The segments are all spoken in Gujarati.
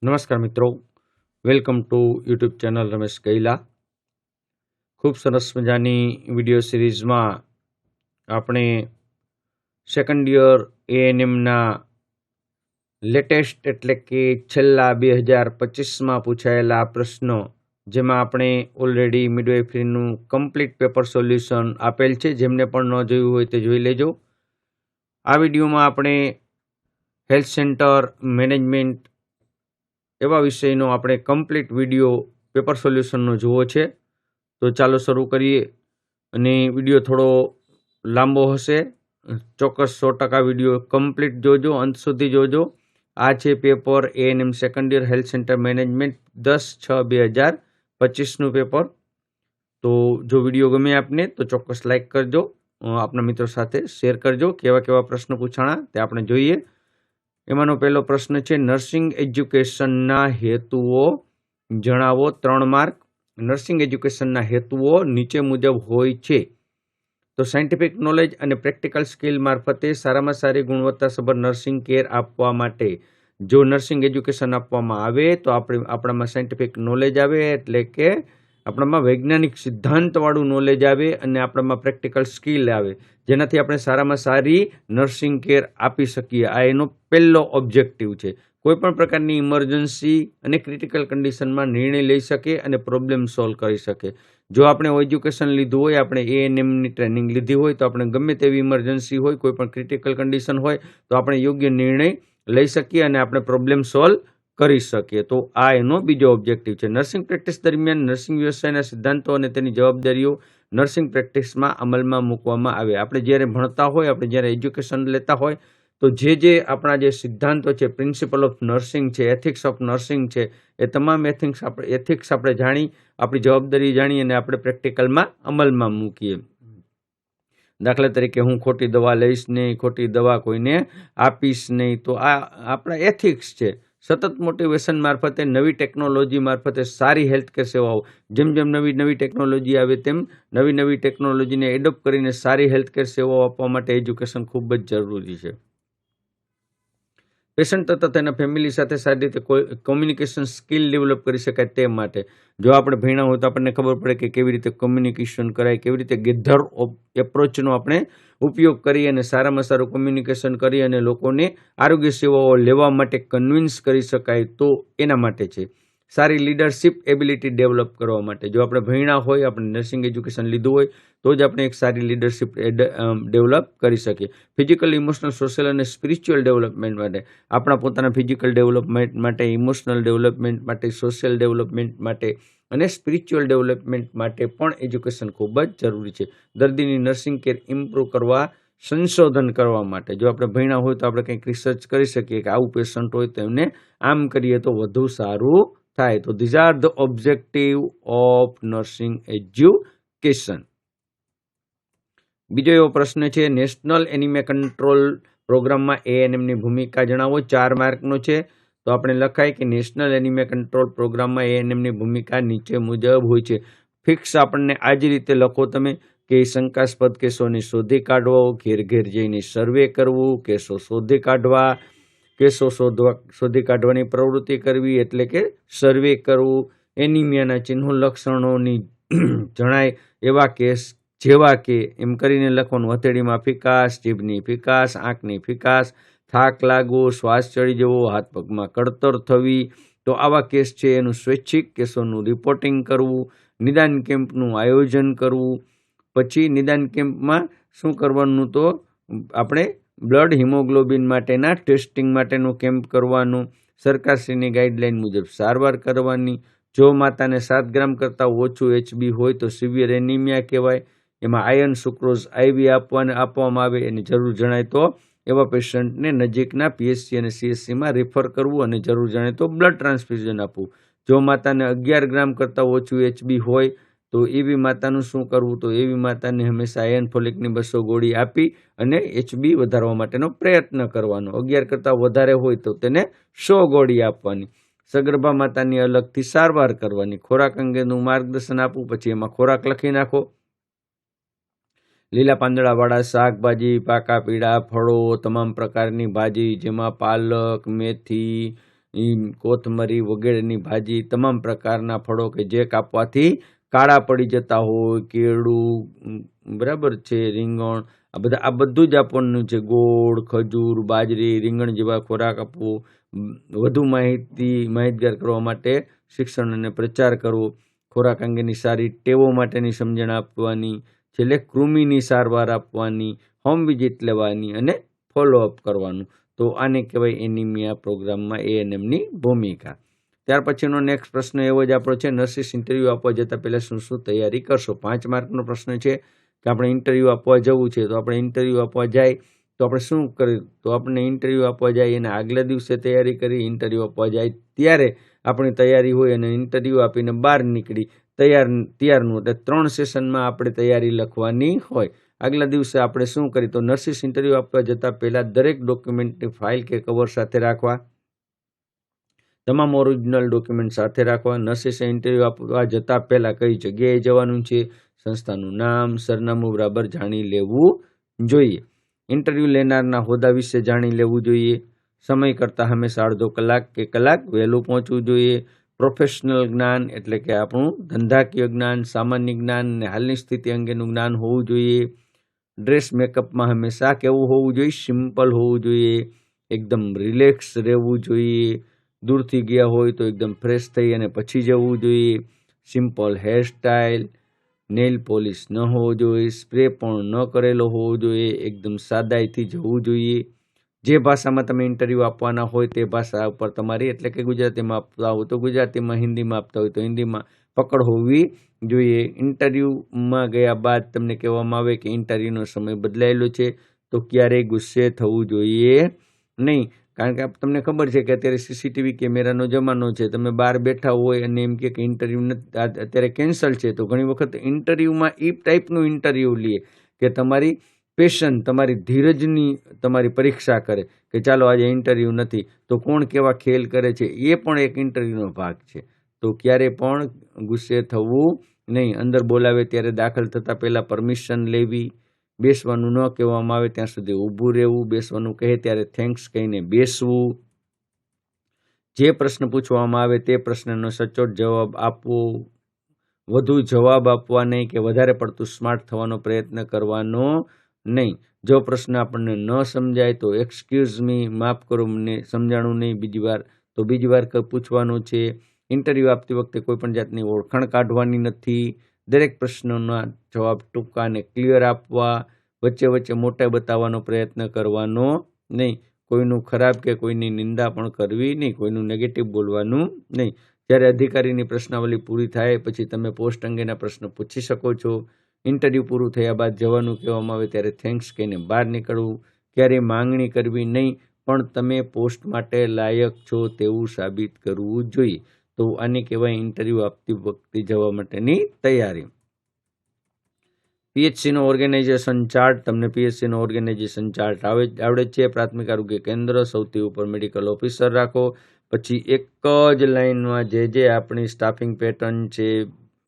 નમસ્કાર મિત્રો, welcome to YouTube channel Ramesh Gaila. ખૂબ સરસ મજાની વિડીયો સિરીઝમાં આપણે સેકન્ડ યર એએનએમના લેટેસ્ટ એટલે કે છેલ્લા 2025માં પૂછાયેલા પ્રશ્નો, જેમાં આપણે ઓલરેડી મિડવાઇફરીનું કમ્પ્લીટ પેપર સોલ્યુશન આપેલ છે। જેમને પણ ન જોયું હોય તે જોઈ લેજો। આ વિડીયોમાં આપણે હેલ્થ સેન્ટર મેનેજમેન્ટ એવા વિષયનો આપણે કમ્પ્લીટ વિડીયો પેપર સોલ્યુશનનો જોવો છે। તો ચાલો શરૂ કરીએ। અને વિડીયો થોડો લાંબો હશે, ચોક્કસ 100% વિડીયો કમ્પ્લીટ જોજો, અંત સુધી જોજો। આ છે paper ANM second year health centre management 10/6/2025નું પેપર। તો જો વિડીયો ગમે આપને તો ચોક્કસ લાઈક કરજો, આપના મિત્રો સાથે શેર કરજો। કેવા કેવા પ્રશ્નો પૂછાણા તે આપણે જોઈએ। એમાંનો પહેલો પ્રશ્ન છે, નર્સિંગ એજ્યુકેશનના હેતુઓ જણાવો। 3 માર્ક। નર્સિંગ એજ્યુકેશનના હેતુઓ નીચે મુજબ હોય છે તો સાયન્ટિફિક નોલેજ અને પ્રેક્ટિકલ સ્કિલ મારફતે સારામાં સારી ગુણવત્તાસભર નર્સિંગ કેર આપવા માટે। જો નર્સિંગ એજ્યુકેશન આપવામાં આવે તો આપણામાં સાયન્ટિફિક નોલેજ આવે, એટલે કે આપણામાં વૈજ્ઞાનિક સિદ્ધાંતવાળું નોલેજ આવે અને આપણામાં પ્રેક્ટિકલ સ્કિલ આવે, જેનાથી આપણે સારામાં સારી નર્સિંગ કેર આપી શકીએ। આ એનો પહેલો ઓબ્જેક્ટિવ છે। કોઈપણ પ્રકારની ઇમરજન્સી અને ક્રિટિકલ કન્ડિશનમાં નિર્ણય લઈ શકે અને પ્રોબ્લેમ સોલ્વ કરી શકે। જો આપણે એજ્યુકેશન લીધું હોય, આપણે એએનએમની ટ્રેનિંગ લીધી હોય, તો આપણે ગમે તેવી ઇમરજન્સી હોય, કોઈ પણ ક્રિટિકલ કન્ડિશન હોય, તો આપણે યોગ્ય નિર્ણય લઈ શકીએ અને આપણે પ્રોબ્લેમ સોલ્વ કરી શકીએ। તો આ એનો બીજો ઓબ્જેક્ટિવ છે। નર્સિંગ પ્રેક્ટિસ દરમિયાન નર્સિંગ વ્યવસાયના સિદ્ધાંતો અને તેની જવાબદારીઓ નર્સિંગ પ્રેક્ટિસમાં અમલમાં મૂકવામાં આવે। આપણે જ્યારે ભણતા હોય, આપણે જ્યારે એજ્યુકેશન લેતા હોય, તો જે આપણા જે સિદ્ધાંતો છે, પ્રિન્સિપલ ઓફ નર્સિંગ છે, એથિક્સ ઓફ નર્સિંગ છે, એ તમામ એથિક્સ આપણે જાણી, આપણી જવાબદારી જાણી અને આપણે પ્રેક્ટિકલમાં અમલમાં મૂકીએ। દાખલા તરીકે, હું ખોટી દવા લઈશ નહીં, ખોટી દવા કોઈને આપીશ નહીં, તો આ આપણા એથિક્સ છે। સતત મોટિવેશન મારફતે, નવી ટેકનોલોજી મારફતે સારી હેલ્થકેર સેવાઓ, જેમ જેમ નવી ટેકનોલોજી આવે તેમ નવી ટેકનોલોજીને એડોપ્ટ કરીને સારી હેલ્થકેર સેવાઓ આપવા માટે એજ્યુકેશન ખૂબ જ જરૂરી છે। પેશન્ટ તથા તેના ફેમિલી સાથે સારી રીતે કોમ્યુનિકેશન સ્કિલ ડેવલપ કરી શકાય તે માટે। જો આપણે ભણ્યા હોય તો આપણને ખબર પડે કે કેવી રીતે કોમ્યુનિકેશન કરાય, કેવી રીતે ગેધર એપ્રોચનો આપણે ઉપયોગ કરી અને સારામાં સારું કોમ્યુનિકેશન કરી અને લોકોને આરોગ્ય સેવાઓ લેવા માટે કન્વિન્સ કરી શકાય, તો એના માટે છે। સારી લીડરશિપ એબિલિટી ડેવલપ કરવા માટે। જો આપણે ભણ્યા હોય, આપણે નર્સિંગ એજ્યુકેશન લીધું હોય, તો જ આપણે એક સારી લીડરશિપ ડેવલપ કરી શકીએ। ફિઝિકલ, ઇમોશનલ, સોશિયલ અને સ્પિરિચ્યુઅલ ડેવલપમેન્ટ માટે, આપણા પોતાના ફિઝિકલ ડેવલપમેન્ટ માટે, ઇમોશનલ ડેવલપમેન્ટ માટે, સોશિયલ ડેવલપમેન્ટ માટે અને સ્પિરિચ્યુઅલ ડેવલપમેન્ટ માટે પણ એજ્યુકેશન ખૂબ જ જરૂરી છે। દર્દીની નર્સિંગ કેર ઇમ્પ્રૂવ કરવા, સંશોધન કરવા માટે। જો આપણે ભણ્યા હોય તો આપણે કંઈક રિસર્ચ કરી શકીએ કે આવું પેશન્ટ હોય તો એમને આમ કરીએ તો વધુ સારું થાય। તો these are the objective of nursing education. બીજો એવો પ્રશ્ન છે, નેશનલ એનિમિયા કંટ્રોલ પ્રોગ્રામમાં એએનએમની ભૂમિકા જણાવો। 4 માર્કનો છે। તો આપણે લખાય કે નેશનલ એનિમિયા કંટ્રોલ પ્રોગ્રામમાં એએનએમની ભૂમિકા નીચે મુજબ હોય છે। ફિક્સ આપણને આ જ રીતે લખો તમે કે શંકાસ્પદ કેસોને શોધી કાઢવો, ઘેર ઘેર જઈને સર્વે કરવું, કેસો શોધી કાઢવા, કેસો શોધી કાઢવાની પ્રવૃત્તિ કરવી એટલે કે સર્વે કરવું, એનિમિયાના ચિહ્નો લક્ષણોની જણાય એવા કેસ જેવા કે, એમ કરીને લખવાનું, હથેળીમાં ફિકાસ, જીભની ફિકાસ, આંખની ફિકાસ, થાક લાગવો, શ્વાસ ચડી જવો, હાથ પગમાં કળતર થવી, તો આવા કેસ છે એનું સ્વૈચ્છિક કેસોનું રિપોર્ટિંગ કરવું, નિદાન કેમ્પનું આયોજન કરવું। પછી નિદાન કેમ્પમાં શું કરવાનું, તો આપણે બ્લડ હિમોગ્લોબિન માટેના ટેસ્ટિંગ માટેનું કેમ્પ કરવાનું, સરકારશ્રીની ગાઈડલાઈન મુજબ સારવાર કરવાની। જો માતાને 7 ગ્રામ કરતાં ઓછું HB હોય તો સિવિયર એનિમિયા કહેવાય। એમાં આયર્ન સુક્રોઝ IV આપવામાં આવે અને જરૂર જણાય તો એવા પેશન્ટને નજીકના PSC અને CSCમાં રેફર કરવું અને જરૂર જણાય તો બ્લડ ટ્રાન્સફ્યુઝન આપવું। જો માતાને 11 ગ્રામ કરતાં ઓછું HB હોય તો એવી માતાનું શું કરવું, તો એવી માતાને હંમેશા આયર્ન ફોલિકની 200 ગોળી આપી અને HB વધારવા માટેનો પ્રયત્ન કરવાનો। 11 કરતાં વધારે હોય તો તેને 100 ગોળી આપવાની। સગર્ભા માતાની અલગથી સારવાર કરવાની। ખોરાક અંગેનું માર્ગદર્શન આપવું, પછી એમાં ખોરાક લખી નાખો। લીલા પાંદડાવાળા શાકભાજી, પાકા પીળા ફળો, તમામ પ્રકારની ભાજી, જેમાં પાલક, મેથી, કોથમરી વગેરેની ભાજી, તમામ પ્રકારના ફળો કે જે કાપવાથી કાળા પડી જતા હોય, કેળું, બરાબર છે, રીંગણ, આ બધું જ આપવાનું છે. ગોળ, ખજૂર, બાજરી, રીંગણ જેવા ખોરાક આપવો. વધુ માહિતગાર કરવા માટે શિક્ષણ અને પ્રચાર કરવો. ખોરાક અંગેની સારી ટેવો માટેની સમજણ આપવાની. છેલ્લે કૃમિની સારવાર આપવાની, હોમ વિઝિટ લેવાની અને ફોલોઅપ કરવાનું. તો આને કહેવાય એનિમિયા પ્રોગ્રામમાં ANMની ભૂમિકા. ત્યાર પછીનો નેક્સ્ટ પ્રશ્ન એવો જ આપણો છે, નર્સિસ ઇન્ટરવ્યૂ આપવા જતાં પહેલાં શું શું તૈયારી કરશો? 5 માર્કનો પ્રશ્ન છે કે આપણે ઇન્ટરવ્યૂ આપવા જવું છે. તો આપણે ઇન્ટરવ્યૂ આપવા જાય તો આપણે શું કરીએ? તો આપણે ઇન્ટરવ્યૂ આપવા જાય એના આગલા દિવસે તૈયારી કરી. ઇન્ટરવ્યૂ આપવા જાય ત્યારે આપણી તૈયારી હોય અને ઇન્ટરવ્યૂ આપીને બહાર નીકળી તૈયારનું, એટલે 3 સેશનમાં આપણે તૈયારી લખવાની હોય. આગલા દિવસે આપણે શું કરીએ? તો નર્સિસ ઇન્ટરવ્યૂ આપવા જતાં પહેલાં દરેક ડોક્યુમેન્ટની ફાઇલ કે કવર સાથે રાખવા. તમામ ઓરિજિનલ ડોક્યુમેન્ટ સાથે રાખવા. નર્સિસ ઇન્ટરવ્યૂ આપવા જતાં પહેલાં કઈ જગ્યાએ જવાનું છે, સંસ્થાનું નામ, સરનામું બરાબર જાણી લેવું જોઈએ. ઇન્ટરવ્યૂ લેનારના હોદ્દા વિશે જાણી લેવું જોઈએ. સમય કરતાં હંમેશા અડધો કલાક કે કલાક વહેલું પહોંચવું જોઈએ. પ્રોફેશનલ જ્ઞાન એટલે કે આપણું ધંધાકીય જ્ઞાન, સામાન્ય જ્ઞાન અને હાલની સ્થિતિ અંગેનું જ્ઞાન હોવું જોઈએ. ડ્રેસ મેકઅપમાં હંમેશા કેવું હોવું જોઈએ? સિમ્પલ હોવું જોઈએ. એકદમ રિલેક્સ રહેવું જોઈએ. દૂરથી ગયા હોય તો એકદમ ફ્રેશ થઈ અને પછી જવું જોઈએ. સિમ્પલ હેરસ્ટાઇલ, નેઇલ પોલિશ ન હોવો જોઈએ, સ્પ્રે પણ ન કરેલો હોવો જોઈએ. એકદમ સાદાઈથી જવું જોઈએ. જે ભાષામાં તમે ઇન્ટરવ્યૂ આપવાના હોય તે ભાષા ઉપર તમારી, એટલે કે ગુજરાતીમાં આપતા હોય તો ગુજરાતીમાં, હિન્દીમાં આપતા હોય તો હિન્દીમાં પકડ હોવી જોઈએ. ઇન્ટરવ્યૂમાં ગયા બાદ તમને કહેવામાં આવે કે ઇન્ટરવ્યૂનો સમય બદલાયેલો છે તો ક્યારેય ગુસ્સે થવું જોઈએ નહીં. કારણ કે તમને ખબર છે કે અત્યારે CCTV કેમેરાનો જમાનો છે. તમે બહાર બેઠા હોય અને એમ કે ઇન્ટરવ્યૂ અત્યારે કેન્સલ છે, તો ઘણી વખત ઇન્ટરવ્યૂમાં એ ટાઈપનું ઇન્ટરવ્યૂ લે કે તમારી પેશન, તમારી ધીરજની તમારી પરીક્ષા કરે કે ચાલો આજે ઇન્ટરવ્યૂ નથી તો કોણ કેવા ખેલ કરે છે, એ પણ એક ઇન્ટરવ્યૂનો ભાગ છે. તો ક્યારે પણ ગુસ્સે થવું નહીં. અંદર બોલાવે ત્યારે દાખલ થતાં પહેલાં પરમિશન લેવી. બેસવાનું ન કહેવામાં આવે ત્યાં સુધી ઊભું રહેવું. બેસવાનું કહે ત્યારે થેન્ક્સ કહીને બેસવું. જે પ્રશ્ન પૂછવામાં આવે તે પ્રશ્નનો સચોટ જવાબ આપવો. વધુ જવાબ આપવા નહીં કે વધારે પડતું સ્માર્ટ થવાનો પ્રયત્ન કરવાનો નહીં. જો પ્રશ્ન આપણને ન સમજાય તો એક્સક્યુઝ મી, માફ કરો મને સમજાણું નહીં, બીજી વાર પૂછવાનું છે. ઇન્ટરવ્યૂ આપતી વખતે કોઈ પણ જાતની ઓળખાણ કાઢવાની નથી. દરેક પ્રશ્નોના જવાબ ટૂંકા અને ક્લિયર આપવા. વચ્ચે વચ્ચે મોટા બતાવવાનો પ્રયત્ન કરવાનો નહીં. કોઈનું ખરાબ કે કોઈની નિંદા પણ કરવી નહીં. કોઈનું નેગેટિવ બોલવાનું નહીં. જ્યારે અધિકારીની પ્રશ્નાવલી પૂરી થાય પછી તમે પોસ્ટ અંગેના પ્રશ્ન પૂછી શકો છો. ઇન્ટરવ્યૂ પૂરું થયા બાદ જવાનું કહેવામાં આવે ત્યારે થેન્ક્સ કહીને બહાર નીકળવું. ક્યારેય માંગણી કરવી નહીં, પણ તમે પોસ્ટ માટે લાયક છો તેવું સાબિત કરવું જોઈએ. તો આને કહેવાય ઇન્ટરવ્યૂ આપતી વખતે જવા માટેની તૈયારી. PHCનો ઓર્ગેનાઇઝેશન ચાર્ટ. તમને PHCનો ઓર્ગેનાઇઝેશન ચાર્ટ આવડે છે. પ્રાથમિક આરોગ્ય કેન્દ્ર, સૌથી ઉપર મેડિકલ ઓફિસર રાખો. પછી એક જ લાઇનમાં જે આપણી સ્ટાફિંગ પેટર્ન છે,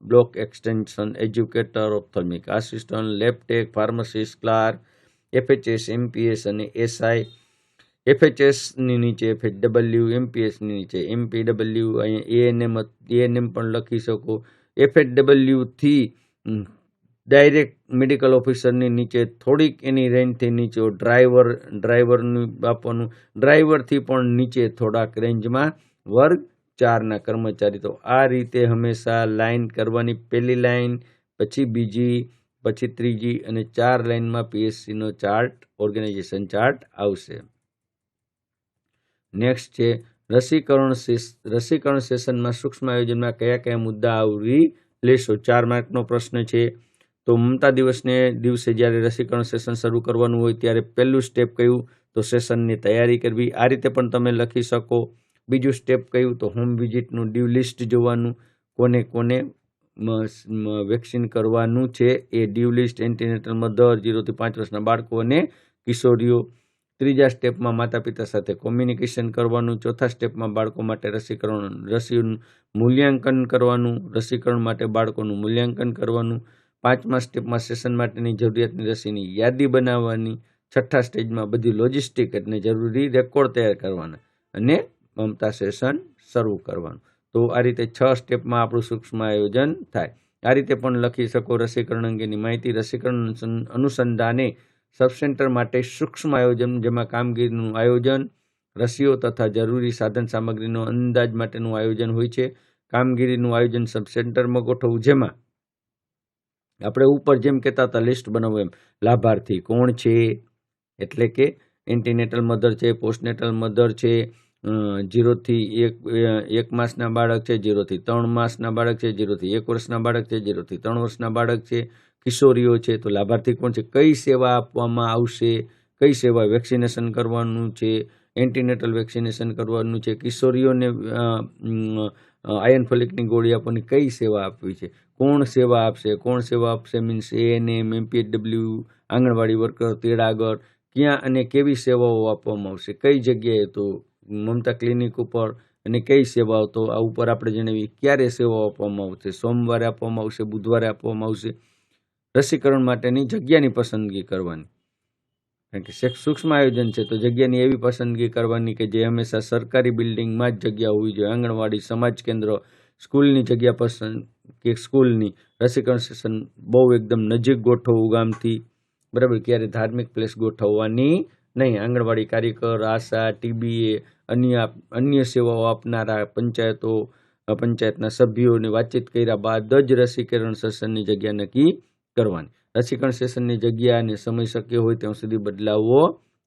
block extension, educator, ophthalmic assistant, lab tech, pharmacist, clerk, FHS, MPS અને SI. FHSની નીચે FHW, MPSની નીચે MPW, અહીંયા ANM પણ લખી શકો. FHW થી ડાયરેક્ટ મેડિકલ ઓફિસરની નીચે થોડીક એની રેન્જથી નીચે ડ્રાઈવરનું આપવાનું. ડ્રાઈવરથી પણ નીચે થોડાક રેન્જમાં વર્ગ 4ના કર્મચારી. તો આ રીતે હંમેશા લાઈન કરવાની. પહેલી લાઈન, પછી બીજી, પછી ત્રીજી અને 4 લાઈનમાં PHCનો ચાર્ટ, ઓર્ગેનાઇઝેશન ચાર્ટ આવશે. નેક્સ્ટ છે રસીકરણ સેશનમાં સૂક્ષ્મ આયોજનમાં કયા મુદ્દા આવરી લેશો? 4 માર્કનો પ્રશ્ન છે. તો મમતા દિવસે જ્યારે રસીકરણ સેશન શરૂ કરવાનું હોય ત્યારે પહેલું સ્ટેપ કયું? તો સેશનની તૈયારી કરવી. આ રીતે પણ તમે લખી શકો. બીજું સ્ટેપ કયું? તો હોમ વિઝિટનું ડ્યુ લિસ્ટ જોવાનું. કોને વેક્સિન કરવાનું છે એ ડ્યુ લિસ્ટ. એન્ટીનેટલ મધર, 0 થી 5 વર્ષના બાળકો અને કિશોરીઓ. ત્રીજા સ્ટેપમાં માતા પિતા સાથે કોમ્યુનિકેશન કરવાનું. ચોથા સ્ટેપમાં બાળકો માટે રસીનું મૂલ્યાંકન કરવાનું. રસીકરણ માટે બાળકોનું મૂલ્યાંકન કરવાનું. 5મા સ્ટેપમાં સેશન માટેની જરૂરિયાતની રસીની યાદી બનાવવાની. 6થા સ્ટેજમાં બધી લોજિસ્ટિક એટલે જરૂરી રેકોર્ડ તૈયાર કરવાના. અને મમતા સેશન શરૂ કરવાનું. તો આ રીતે 6 સ્ટેપમાં આપણું સૂક્ષ્મ આયોજન થાય. આ રીતે પણ લખી શકો રસીકરણ અંગેની માહિતી. રસીકરણ અનુસંધાને સબ સેન્ટર માટે સૂક્ષ્મ આયોજન, જેમાં કામગીરીનું આયોજન, રસીઓ તથા જરૂરી સાધન સામગ્રીનો અંદાજ માટેનું આયોજન હોય છે. કામગીરીનું આયોજન સબ સેન્ટરમાં ગોઠવવું, જેમાં આપણે ઉપર જેમ કહેતા હતા લિસ્ટ બનાવવું એમ, લાભાર્થી કોણ છે, એટલે કે એન્ટીનેટલ મધર છે, પોસ્ટનેટલ મધર છે, 0 થી 1 માસના બાળક છે, 0 થી 3 માસના બાળક છે, 0 થી 1 વર્ષના બાળક છે, 0 થી 3 વર્ષના બાળક છે, કિશોરીઓ છે. તો લાભાર્થી કોણ છે, કઈ સેવા આપવામાં આવશે, કઈ સેવા વેક્સિનેશન કરવાનું છે, એન્ટીનેટલ વેક્સિનેશન કરવાનું છે, કિશોરીઓને આયર્ન ફોલિકની ગોળી આપવાની કઈ સેવા આપવી છે, કોણ સેવા આપશે. કોણ સેવા આપશે મીન્સ ANM, MPHW, આંગણવાડી વર્કર, તેડાગર, ક્યાં અને કેવી સેવાઓ આપવામાં આવશે, કઈ જગ્યાએ, તો મમતા ક્લિનિક ઉપર, અને કઈ સેવાઓ, તો આ ઉપર આપણે જણાવીએ ક્યારે સેવાઓ આપવામાં આવશે. સોમવારે આપવામાં આવશે, બુધવારે આપવામાં આવશે. રસીકરણ માટેની જગ્યાની પસંદગી કરવાની, કારણ કે સૂક્ષ્મ આયોજન છે તો જગ્યાની એવી પસંદગી કરવાની કે જે હંમેશા સરકારી બિલ્ડિંગમાં જ જગ્યા હોવી જોઈએ. આંગણવાડી, સમાજ કેન્દ્ર, સ્કૂલની જગ્યા પસંદ, કે સ્કૂલની રસીકરણ સેશન બહુ એકદમ નજીક ગોઠવવું ગામથી, બરાબર. ક્યારે ધાર્મિક પ્લેસ ગોઠવવાની નહીં. આંગણવાડી કાર્યકર, આશા, TBA, અન્ય સેવાઓ આપનારા પંચાયતના સભ્યોને વાતચીત કર્યા બાદ જ રસીકરણ સેશનની જગ્યા નક્કી કરવાની. રસીકરણ સેશનની જગ્યા અને સમય શક્ય હોય ત્યાં સુધી બદલાવવો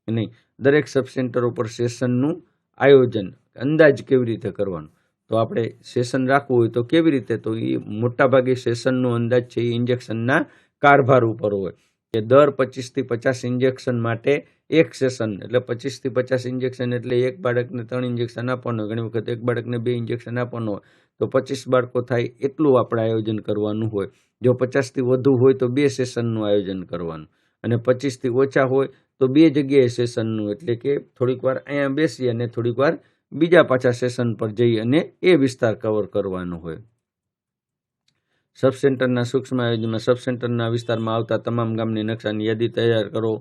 નહીં. દરેક સબ સેન્ટર ઉપર સેશનનું આયોજન, અંદાજ કેવી રીતે કરવાનો, તો આપણે સેશન રાખવું હોય તો કેવી રીતે, તો એ મોટાભાગે સેશનનો અંદાજ છે એ ઇન્જેક્શનના કારભાર ઉપર હોય કે દર 25 થી 50 ઇન્જેક્શન માટે એક સેશન, એટલે 25 થી 50 ઇન્જેક્શન એટલે એક બાળકને 3 ઇન્જેક્શન આપવાનું હોય, ઘણી વખત એક બાળકને 2 ઇન્જેક્શન આપવાનું હોય, તો 25 બાળકો થાય એટલું આપણે આયોજન કરવાનું હોય. જો 50 થી વધુ હોય તો 2 સેશનનું આયોજન કરવાનું, અને 25 થી ઓછા હોય તો 2 જગ્યાએ સેશનનું, એટલે કે થોડીક વાર અહીંયા બેસી અને થોડીક વાર બીજા પાછા સેશન પર જઈ અને એ વિસ્તાર કવર કરવાનો હોય. સબ સેન્ટરના સૂક્ષ્મ આયોજનમાં સબ સેન્ટરના વિસ્તારમાં આવતા તમામ ગામની નકશાની યાદી તૈયાર કરો.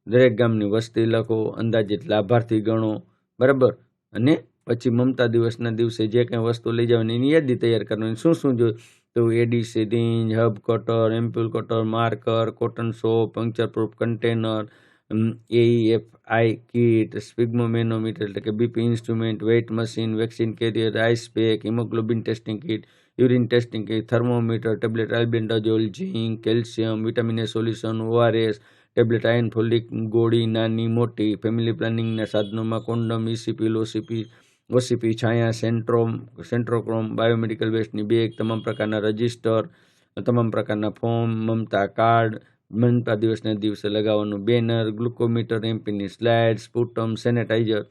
દરેક ગામની વસ્તી લખો, અંદાજિત લાભાર્થી ગણો, બરાબર. અને પછી મમતા દિવસના દિવસે જે કંઈ વસ્તુ લઈ જવાની એની યાદી તૈયાર કરવાની. શું શું જોઈએ, તો ADC syringe, hub cutter, ampoule cutter, marker, cotton soap, puncture proof container, AEFI kit, sphygmomanometer એટલે કે BP instrument, weight machine, vaccine carrier, ice pack, haemoglobin testing kit, urine testing kit, thermometer, tablet albendazole, zinc, calcium, vitamin A solution, ORS, tablet iron folic ગોળી નાની મોટી, ફેમિલી પ્લાનિંગના સાધનોમાં condom, ECP, OCP, Chhaya, centchroman, biomedical વેસ્ટની બેગ, તમામ પ્રકારના રજિસ્ટર, તમામ પ્રકારના ફોર્મ, મમતા કાર્ડ, મમતા દિવસના દિવસે લગાવવાનું બેનર, ગ્લુકોમીટર, MPની સ્લાઇડ, સ્પુટમ, સેનેટાઈઝર,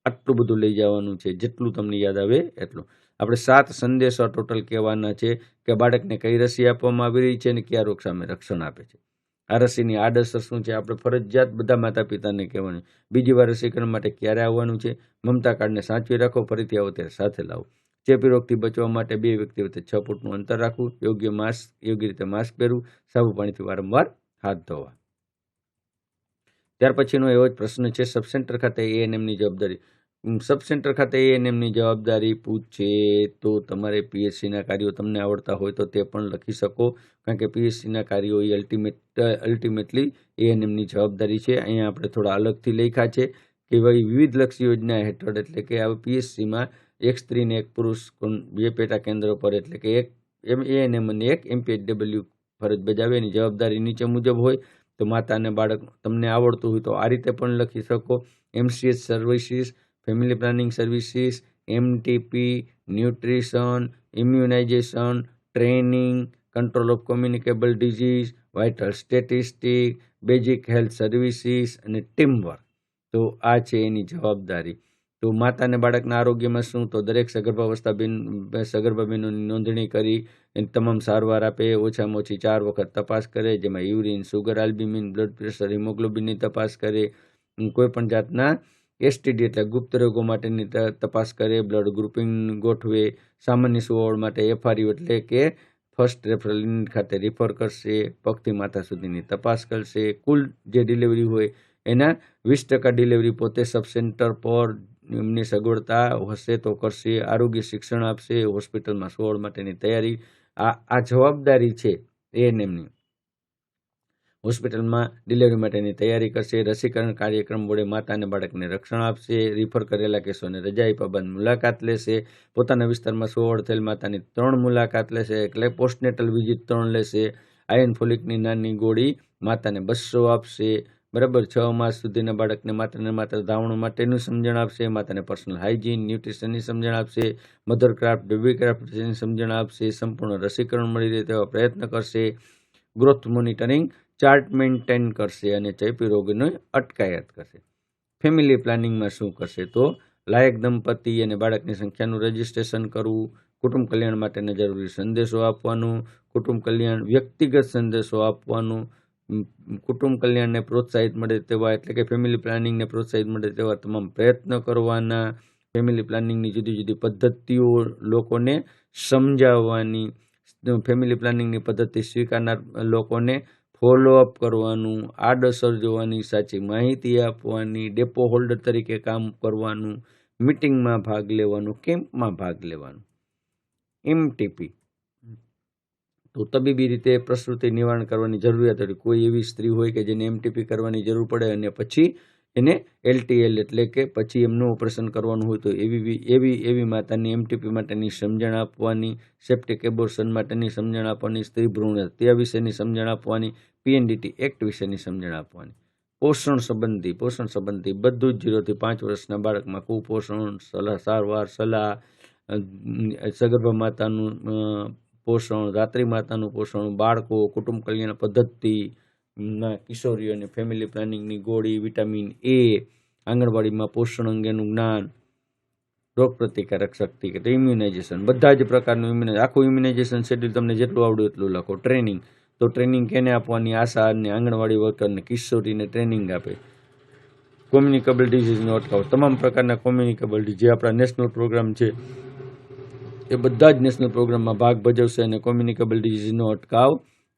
આટલું બધું લઈ જવાનું છે, જેટલું તમને યાદ આવે એટલું. આપણે 7 સંદેશા ટોટલ કહેવાના છે કે બાળકને કઈ રસી આપવામાં આવી રહી છે અને કયા રોગ સામે રક્ષણ આપે છે. આ રસીની આડઅસર શું છે, આપણે ફરજિયાત બધા માતા પિતાને કહેવાનું. બીજી વાર રસીકરણ માટે ક્યારે આવવાનું છે, મમતા કાર્ડને સાચવી રાખો, ફરીથી આવો ત્યારે સાથે લાવો. ચેપી રોગથી બચવા માટે 2 વ્યક્તિ વચ્ચે 6 ફૂટનું અંતર રાખવું, યોગ્ય રીતે માસ્ક પહેરવું, સાબુ પાણીથી વારંવાર હાથ ધોવા. ત્યાર પછીનો એવો જ પ્રશ્ન છે, સબ સેન્ટર ખાતે ANMની જવાબદારી. સબ સેન્ટર ખાતે ANMની જવાબદારી પૂછે તો તમારે PSCના કાર્યો તમને આવડતા હોય તો તે પણ લખી શકો, કારણ કે PSCના કાર્યો એ અલ્ટિમેટલી ANMની જવાબદારી છે. અહીંયા આપણે થોડા અલગથી લખ્યા છે કે ભાઈ વિવિધ લક્ષી યોજના હેઠળ, એટલે કે આ PSCમાં એક સ્ત્રી ને એક પુરુષ 2 પેટા કેન્દ્ર પર, એટલે કે એક ANM અને એક MPHW ફરજ બજાવે. એની જવાબદારી નીચે મુજબ હોય. તો માતા અને બાળક તમને આવડતું હોય તો આ રીતે પણ લખી શકો. MCH services, family planning services, MTP, nutrition, immunisation, training, control of communicable disease, vital statistic, basic health services અને ટીમવર્ક. તો આ છે એની જવાબદારી. તો માતા અને બાળકના આરોગ્યમાં શું, તો દરેક સગર્ભા બહેનોની નોંધણી કરી એની તમામ સારવાર આપે, ઓછામાં ઓછી 4 વખત તપાસ કરે, જેમાં urine, sugar, albumin, blood pressure, હિમોગ્લોબિનની તપાસ કરે, કોઈ પણ જાતના STD એટલે ગુપ્ત રોગો માટેની તપાસ કરે, બ્લડ ગ્રુપિંગ ગોઠવે, સામાન્ય સુવાવડ માટે FRU એટલે કે ફર્સ્ટ રેફરલ યુનિટ ખાતે રિફર કરશે, પગથી માથા સુધીની તપાસ કરશે. કુલ જે ડિલિવરી હોય એના 20% ડિલિવરી પોતે સબ સેન્ટર પર એમની સગવડતા હશે તો કરશે. આરોગ્ય શિક્ષણ આપશે. હોસ્પિટલમાં સોળ માટેની તૈયારી. આ જવાબદારી છે એએનએમની. હોસ્પિટલમાં ડિલિવરી માટેની તૈયારી કરશે. રસીકરણ કાર્યક્રમ વડે માતા અને બાળકને રક્ષણ આપશે. રિફર કરેલા કેસોને રજા આપ્યા બાદ મુલાકાત લેશે. પોતાના વિસ્તારમાં સોળ થયેલ માતાની 3 મુલાકાત લેશે, એટલે પોસ્ટનેટલ વિઝિટ 3 લેશે. આયર્ન ફોલિકની નાની ગોળી માતાને 200 આપશે. બરાબર. 6 માસ સુધીના બાળકને માત્ર ધાવણું માટેનું સમજણ આપશે. માતાને પર્સનલ હાઇજીન, ન્યુટ્રિશનની સમજણ આપશે. મધર ક્રાફ્ટ, બેબી ક્રાફ્ટની સમજણ આપશે. સંપૂર્ણ રસીકરણ મળી રહે તેવા પ્રયત્ન કરશે. ગ્રોથ મોનિટરિંગ ચાર્ટ મેન્ટેન કરશે અને ચેપી રોગોની અટકાયત કરશે. ફેમિલી પ્લાનિંગમાં શું કરશે? તો લાયક દંપતી અને બાળકની સંખ્યાનું રજીસ્ટ્રેશન કરવું, કુટુંબ કલ્યાણ માટેના જરૂરી સંદેશો આપવાનું, કુટુંબ કલ્યાણ વ્યક્તિગત સંદેશો આપવાનું, કુટુંબ કલ્યાણને પ્રોત્સાહિત મળે તેવા એટલે કે ફેમિલી પ્લાનિંગને પ્રોત્સાહિત મળે તેવા તમામ પ્રયત્ન કરવાના, ફેમિલી પ્લાનિંગની જુદી જુદી પદ્ધતિઓ લોકોને સમજાવવાની, ફેમિલી પ્લાનિંગની પદ્ધતિ સ્વીકારનાર લોકોને ફોલોઅપ કરવાનું, આડઅસર જોવાની, સાચી માહિતી આપવાની, ડેપો હોલ્ડર તરીકે કામ કરવાનું, મીટિંગમાં ભાગ લેવાનું, કેમ્પમાં ભાગ લેવાનું. એમટીપી તો તબીબી રીતે પ્રસૂતિ નિવારણ કરવાની જરૂરિયાત હોય. કોઈ એવી સ્ત્રી હોય કે જેને એમટીપી કરવાની જરૂર પડે અને પછી એને એલટીએલ એટલે કે પછી એમનું ઓપરેશન કરવાનું હોય તો એવી માતાની એમટીપી માટેની સમજણ આપવાની, સેપ્ટિક એબોર્શન માટેની સમજણ આપવાની, સ્ત્રી ભ્રૂણ હત્યા વિશેની સમજણ આપવાની, પીએનડીટી એક્ટ વિશેની સમજણ આપવાની. પોષણ સંબંધી બધું જ 0 થી 5 વર્ષના બાળકમાં કુપોષણ, સારવાર સલાહ, સગર્ભા માતાનું પોષણ, રાત્રિ માતાનું પોષણ, બાળકો, કુટુંબ કલ્યાણ પદ્ધતિ, કિશોરીઓને ફેમિલી પ્લાનિંગની ગોળી, વિટામિન એ, આંગણવાડીમાં પોષણ અંગેનું જ્ઞાન, રોગ પ્રતિકારક શક્તિ કે ઇમ્યુનાઇઝેશન, બધા જ પ્રકારનું આખું ઇમ્યુનાઇઝેશન શેડ્યુલ તમને જેટલું આવડ્યું એટલું લખો. ટ્રેનિંગ તો ટ્રેનિંગ કેને આપવાની? આશા અને આંગણવાડી વર્કરને, કિશોરીને ટ્રેનિંગ આપે. કોમ્યુનિકેબલ ડિઝીઝનો અટકાવ, તમામ પ્રકારના કોમ્યુનિકેબલ ડિઝીઝ જે આપણા નેશનલ પ્રોગ્રામ છે એ બધા જ નેશનલ પ્રોગ્રામમાં ભાગ ભજવશે અને કોમ્યુનિકેબલ ડિઝીઝનો અટકાવ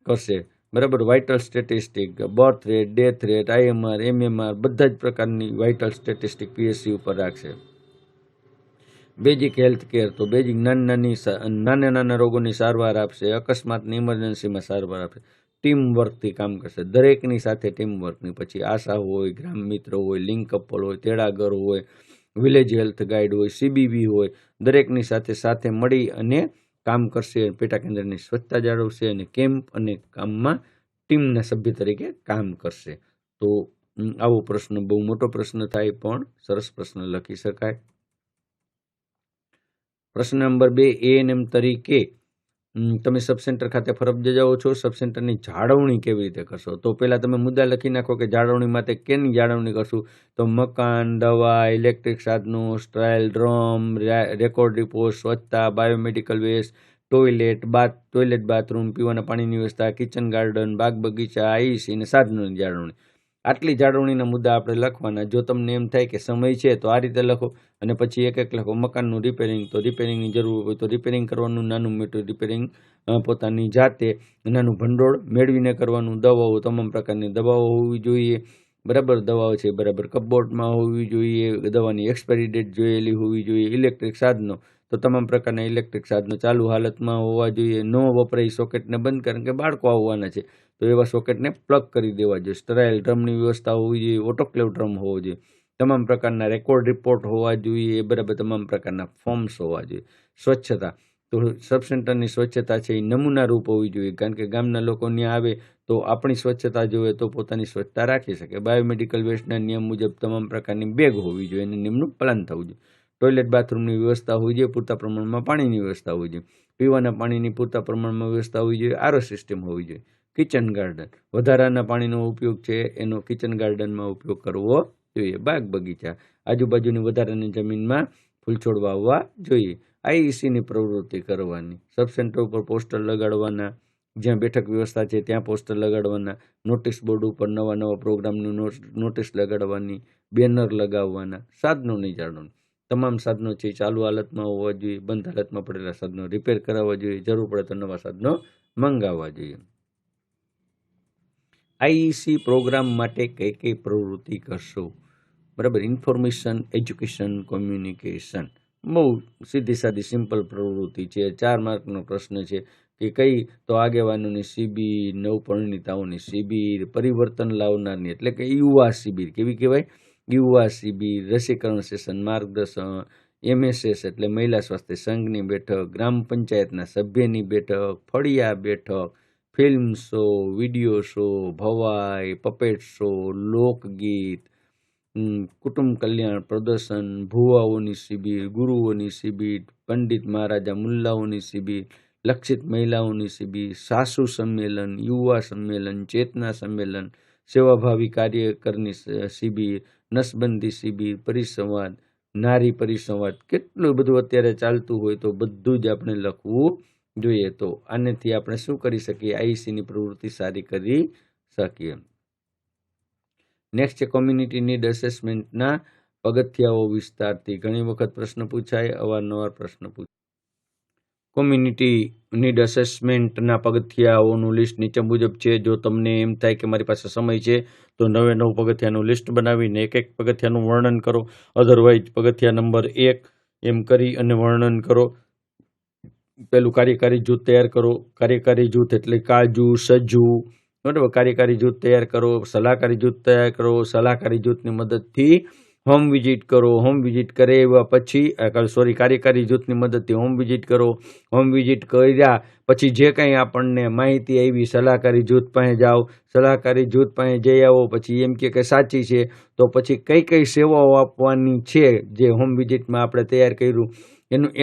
કરશે. બરાબર. Vital statistic, birth rate, death rate, IMR, MMR બધા જ પ્રકારની વાઇટલ સ્ટેટિસ્ટિક પીએસસી ઉપર રાખશે. બેઝિક હેલ્થ કેર તો બેઝિક નાના રોગોની સારવાર આપશે. અકસ્માતની ઇમરજન્સીમાં સારવાર આપશે. ટીમ વર્કથી કામ કરશે. દરેકની સાથે ટીમ વર્કની. પછી આશા હોય, ગ્રામ મિત્ર હોય, લિંક કપલ હોય, તેડાગર હોય, વિલેજ હેલ્થ ગાઈડ હોય, સીબીબી હોય, દરેકની સાથે મળી અને કામ કરશે. પેટા કેન્દ્રની સ્વચ્છતા જાળવશે અને કેમ્પ અને કામમાં ટીમના સભ્ય તરીકે કામ કરશે. તો આવો પ્રશ્ન બહુ મોટો પ્રશ્ન થાય પણ સરસ પ્રશ્ન લખી શકાય. પ્રશ્ન નંબર 2, એએનએમ તરીકે તમે સબ સેન્ટર ખાતે ફરજ બજાવો છો. સબ સેન્ટરની જાળવણી કેવી રીતે કરશો? તો પહેલાં તમે મુદ્દા લખી નાખો કે જાળવણી માટે કેની જાળવણી કરશું. તો મકાન, દવા, ઇલેક્ટ્રિક સાધનો, સ્ટ્રાયલ ડ્રમ, રેકોર્ડ ડિપો, સ્વચ્છતા, બાયોમેડિકલ વેસ્ટ, ટોયલેટ, બાથરૂમ, પીવાના પાણીની વ્યવસ્થા, કિચન ગાર્ડન, બાગ બગીચા, આઈસી અને સાધનોની જાળવણી. આટલી જાળવણીના મુદ્દા આપણે લખવાના. જો તમને એમ થાય કે સમય છે તો આ રીતે લખો અને પછી એક લખો. મકાનનું રિપેરિંગ, તો રિપેરિંગની જરૂર હોય તો રિપેરિંગ કરવાનું, નાનું મોટું રિપેરિંગ પોતાની જાતે, નાનું ભંડોળ મેળવીને કરવાનું. દવાઓ, તમામ પ્રકારની દવાઓ હોવી જોઈએ. બરાબર. દવાઓ છે બરાબર કપબોર્ડમાં હોવી જોઈએ. દવાની એક્સપાયરી ડેટ જોયેલી હોવી જોઈએ. ઇલેક્ટ્રિક સાધનો તો તમામ પ્રકારના ઇલેક્ટ્રિક સાધનો ચાલુ હાલતમાં હોવા જોઈએ. ન વપરાય સોકેટને બંધ, કારણ કે બાળકો આવવાના છે તો એવા સોકેટને પ્લગ કરી દેવા જોઈએ. સ્ટરાઇલ ડ્રમની વ્યવસ્થા હોવી જોઈએ. ઓટોક્લેવ ડ્રમ હોવો જોઈએ. તમામ પ્રકારના રેકોર્ડ રિપોર્ટ હોવા જોઈએ. બરાબર. તમામ પ્રકારના ફોર્મ્સ હોવા જોઈએ. સ્વચ્છતા તો સબ સેન્ટરની સ્વચ્છતા છે એ નમૂના રૂપ હોવી જોઈએ, કારણ કે ગામના લોકો ત્યાં આવે તો આપણી સ્વચ્છતા જોવે તો પોતાની સ્વચ્છતા રાખી શકે. બાયોમેડિકલ વેસ્ટના નિયમ મુજબ તમામ પ્રકારની બેગ હોવી જોઈએ અને નિયમનું પાલન થવું જોઈએ. ટોયલેટ બાથરૂમની વ્યવસ્થા હોવી જોઈએ. પૂરતા પ્રમાણમાં પાણીની વ્યવસ્થા હોવી જોઈએ. પીવાના પાણીની પૂરતા પ્રમાણમાં વ્યવસ્થા હોવી જોઈએ. આરઓ સિસ્ટમ હોવી જોઈએ. કિચન ગાર્ડન, વધારાના પાણીનો ઉપયોગ છે એનો કિચન ગાર્ડનમાં ઉપયોગ કરવો જોઈએ. બાગ બગીચા, આજુબાજુની વધારાની જમીનમાં ફૂલછોડ વાવવા જોઈએ. આઈઈસીની પ્રવૃત્તિ કરવાની. સબ સેન્ટર ઉપર પોસ્ટર લગાડવાના. જ્યાં બેઠક વ્યવસ્થા છે ત્યાં પોસ્ટર લગાડવાના. નોટિસ બોર્ડ ઉપર નવા પ્રોગ્રામનું નોટિસ લગાડવાની. બેનર લગાવવાના. સાધનોની જાળવણી, તમામ સાધનો છે ચાલુ હાલતમાં હોવા જોઈએ. બંધ હાલતમાં પડેલા સાધનો રિપેર કરાવવા જોઈએ. જરૂર પડે તો નવા સાધનો મંગાવવા જોઈએ. આઈઈસી પ્રોગ્રામ માટે કઈ પ્રવૃત્તિ કરશો? બરાબર. Information, education, communication. બહુ સીધી સાદી સિમ્પલ પ્રવૃત્તિ છે. 4 માર્કનો પ્રશ્ન છે કે કઈ તો આગેવાનોની શિબિર, નવપરિણીતાઓની શિબિર, પરિવર્તન લાવનારની એટલે કે યુવા શિબિર કેવી કહેવાય? યુવા શિબિર, રસીકરણ સેશન, માર્ગદર્શન, MSS એટલે મહિલા સ્વાસ્થ્ય સંઘની બેઠક, ગ્રામ પંચાયતના સભ્યની બેઠક, ફળિયા બેઠક, ફિલ્મ શો, વિડીયો શો, ભવાઈ, પપેટ શો, લોકગીત, કુટુંબ કલ્યાણ પ્રદર્શન, ભુવાઓની શિબિર, ગુરુઓની શિબિર, પંડિત મહારાજા મુલ્લાઓની શિબિર, લક્ષિત મહિલાઓની શિબિર, સાસુ સંમેલન, યુવા સંમેલન, ચેતના સંમેલન, સેવાભાવી કાર્યકરની શિબિર, નસબંધી શિબિર, પરિસંવાદ, નારી પરિસંવાદ. કેટલું બધું અત્યારે ચાલતું હોય તો બધું જ આપણે લખવું જોઈએ. તો આનેથી આપણે શું કરી શકીએ? આઈસીની પ્રવૃત્તિ સારી કરી શકીએ. નેક્સ્ટ છે કોમ્યુનિટી નીડ એસેસમેન્ટના પગથિયાઓ વિસ્તારથી. ઘણી વખત પ્રશ્ન પૂછાય, અવારનવાર પ્રશ્ન પૂછાય. કોમ્યુનિટી નીડ એસેસમેન્ટના પગથિયાઓનું લિસ્ટ નીચે મુજબ છે. જો તમને એમ થાય કે મારી પાસે સમય છે તો 9 પગથિયાનું લિસ્ટ બનાવીને એક પગથિયાનું વર્ણન કરો. અધરવાઇઝ પગથિયા નંબર 1 એમ કરી અને વર્ણન કરો. પેલું કાર્યકારી જૂથ તૈયાર કરો. કાર્યકારી જૂથ એટલે કાજુ, સજુ, બરાબર. કાર્યકારી જૂથ તૈયાર કરો. સલાહકારી જૂથ તૈયાર કરો. સલાહકારી જૂથની મદદથી હોમ વિઝિટ કરો. હોમ વિઝિટ કરે એવા પછી કાર્યકારી જૂથની મદદથી હોમ વિઝિટ કરો. હોમ વિઝિટ કર્યા પછી જે કંઈ આપણને માહિતી આવી સલાહકારી જૂથ પાસે જાઓ. સલાહકારી જૂથ પાસે જઈ આવો પછી એમ કે સાચી છે તો પછી કઈ કઈ સેવાઓ આપવાની છે જે હોમ વિઝિટમાં આપણે તૈયાર કર્યું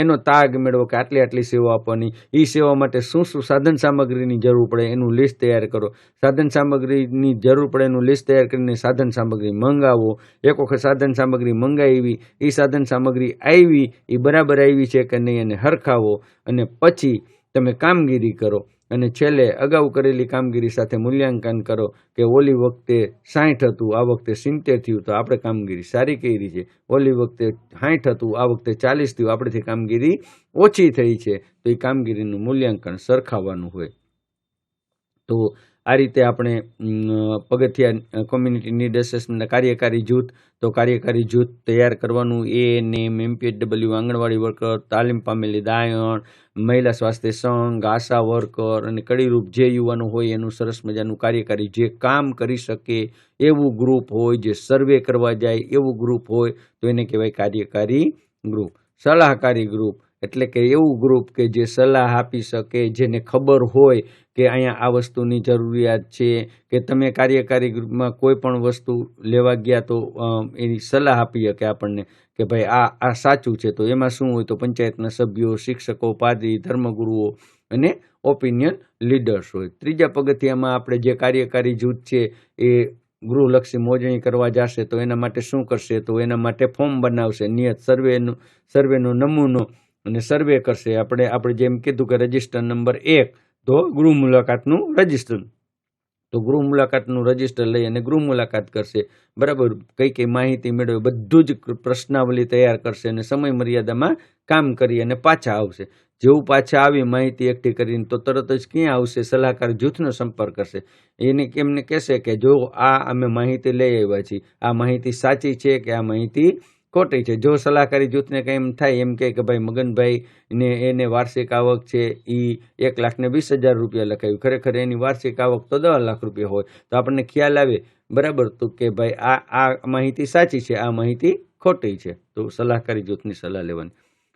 એનો તાગ મેળવો કે આટલી સેવા આપવાની. એ સેવા માટે શું શું સાધન સામગ્રીની જરૂર પડે એનું લિસ્ટ તૈયાર કરો. સાધન સામગ્રીની જરૂર પડે એનું લિસ્ટ તૈયાર કરીને સાધન સામગ્રી મંગાવો. એક વખત સાધન સામગ્રી મંગાવી, એ સાધન સામગ્રી આવી એ બરાબર આવી છે કે નહીં એને હરખાવો અને પછી તમે કામગીરી કરો. અને છેલ્લે અગાઉ કરેલી કામગીરી સાથે મૂલ્યાંકન કરો કે ઓલી વખતે 60 હતું, આ વખતે 70 થયું તો આપણે કામગીરી સારી કરી છે. ઓલી વખતે 60 હતું, આ વખતે 40 થયું, આપણેથી કામગીરી ઓછી થઈ છે. તો એ કામગીરીનું મૂલ્યાંકન સરખાવવાનું હોય. તો આ રીતે આપણે પગથિયા કોમ્યુનિટી નીડ એસેસમેન્ટ કાર્યકારી જૂથ, તો કાર્યકારી જૂથ તૈયાર કરવાનું. ANM, MPHW, આંગણવાડી વર્કર, તાલીમ પામેલી દાયણ, મહિલા સ્વાસ્થ્ય સંઘ, આશા વર્કર અને કડીરૂપ જે યુવાનો હોય એનું સરસ મજાનું કાર્યકારી જે કામ કરી શકે એવું ગ્રુપ હોય, જે સર્વે કરવા જાય એવું ગ્રુપ હોય તો એને કહેવાય કાર્યકારી ગ્રુપ. સલાહકારી ગ્રુપ એટલે કે એવું ગ્રુપ કે જે સલાહ આપી શકે, જેને ખબર હોય કે અહીંયા આ વસ્તુની જરૂરિયાત છે, કે તમે કાર્યકારી ગ્રુપમાં કોઈ પણ વસ્તુ લેવા ગયા તો એની સલાહ આપી શકે આપણને કે ભાઈ આ સાચું છે. તો એમાં શું હોય તો પંચાયતના સભ્યો, શિક્ષકો, પાદરી, ધર્મગુરુઓ અને ઓપિનિયન લીડર્સ હોય. ત્રીજા પગથિયામાં આપણે જે કાર્યકારી જૂથ છે એ ગૃહલક્ષી મોજણી કરવા જશે તો એના માટે શું કરશે? તો એના માટે ફોર્મ બનાવશે, નિયત સર્વેનો નમૂનો અને સર્વે કરશે. આપણે જેમ કીધું કે રજિસ્ટર નંબર 1 તો ગૃહ મુલાકાતનું રજિસ્ટર, તો ગૃહ મુલાકાતનું રજિસ્ટર લઈ અને ગૃહ મુલાકાત કરશે. બરાબર. કઈ માહિતી મેળવે બધું જ પ્રશ્નાવલી તૈયાર કરશે અને સમય મર્યાદામાં કામ કરી અને પાછા આવશે. જેવું પાછા આવી માહિતી એકઠી કરીને તો તરત જ ક્યાં આવશે? સલાહકાર જૂથનો સંપર્ક કરશે. એમને કહેશે કે જો અમે માહિતી લઈ આવ્યા છીએ, આ માહિતી સાચી છે કે આ માહિતી ખોટી છે. જો સલાહકારી જૂથને કંઈ એમ થાય એમ કે ભાઈ મગનભાઈ ને એને વાર્ષિક આવક છે એ 1,20,000 રૂપિયા લખાયું, ખરેખર એની વાર્ષિક આવક તો 10 લાખ રૂપિયા હોય તો આપણને ખ્યાલ આવે બરાબર તો કે ભાઈ આ માહિતી સાચી છે, આ માહિતી ખોટી છે. તો સલાહકારી જૂથની સલાહ લેવાની.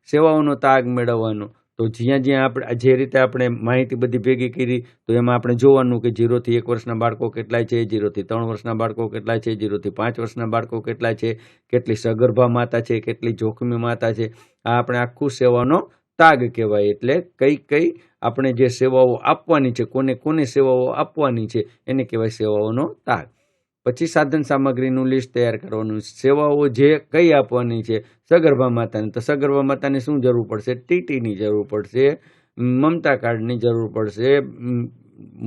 સેવાઓનો તાગ મેળવવાનો, તો જ્યાં આપણે જે રીતે આપણે માહિતી બધી ભેગી કરી તો એમાં આપણે જોવાનું કે 0 થી 1 વર્ષના બાળકો કેટલાય છે, 0 થી 3 વર્ષના બાળકો કેટલાય છે, 0 થી 5 વર્ષના બાળકો કેટલાય છે, કેટલી સગર્ભા માતા છે, કેટલી જોખમી માતા છે. આ આપણે આખું સેવાનો તાગ કહેવાય. એટલે કઈ આપણે જે સેવાઓ આપવાની છે, કોને સેવાઓ આપવાની છે એને કહેવાય સેવાઓનો તાગ. પછી સાધન સામગ્રીનું લિસ્ટ તૈયાર કરવાનું. સેવાઓ જે કઈ આપવાની છે, સગર્ભા માતાને તો સગર્ભા માતાને શું જરૂર પડશે? TTની જરૂર પડશે, મમતા કાર્ડની જરૂર પડશે,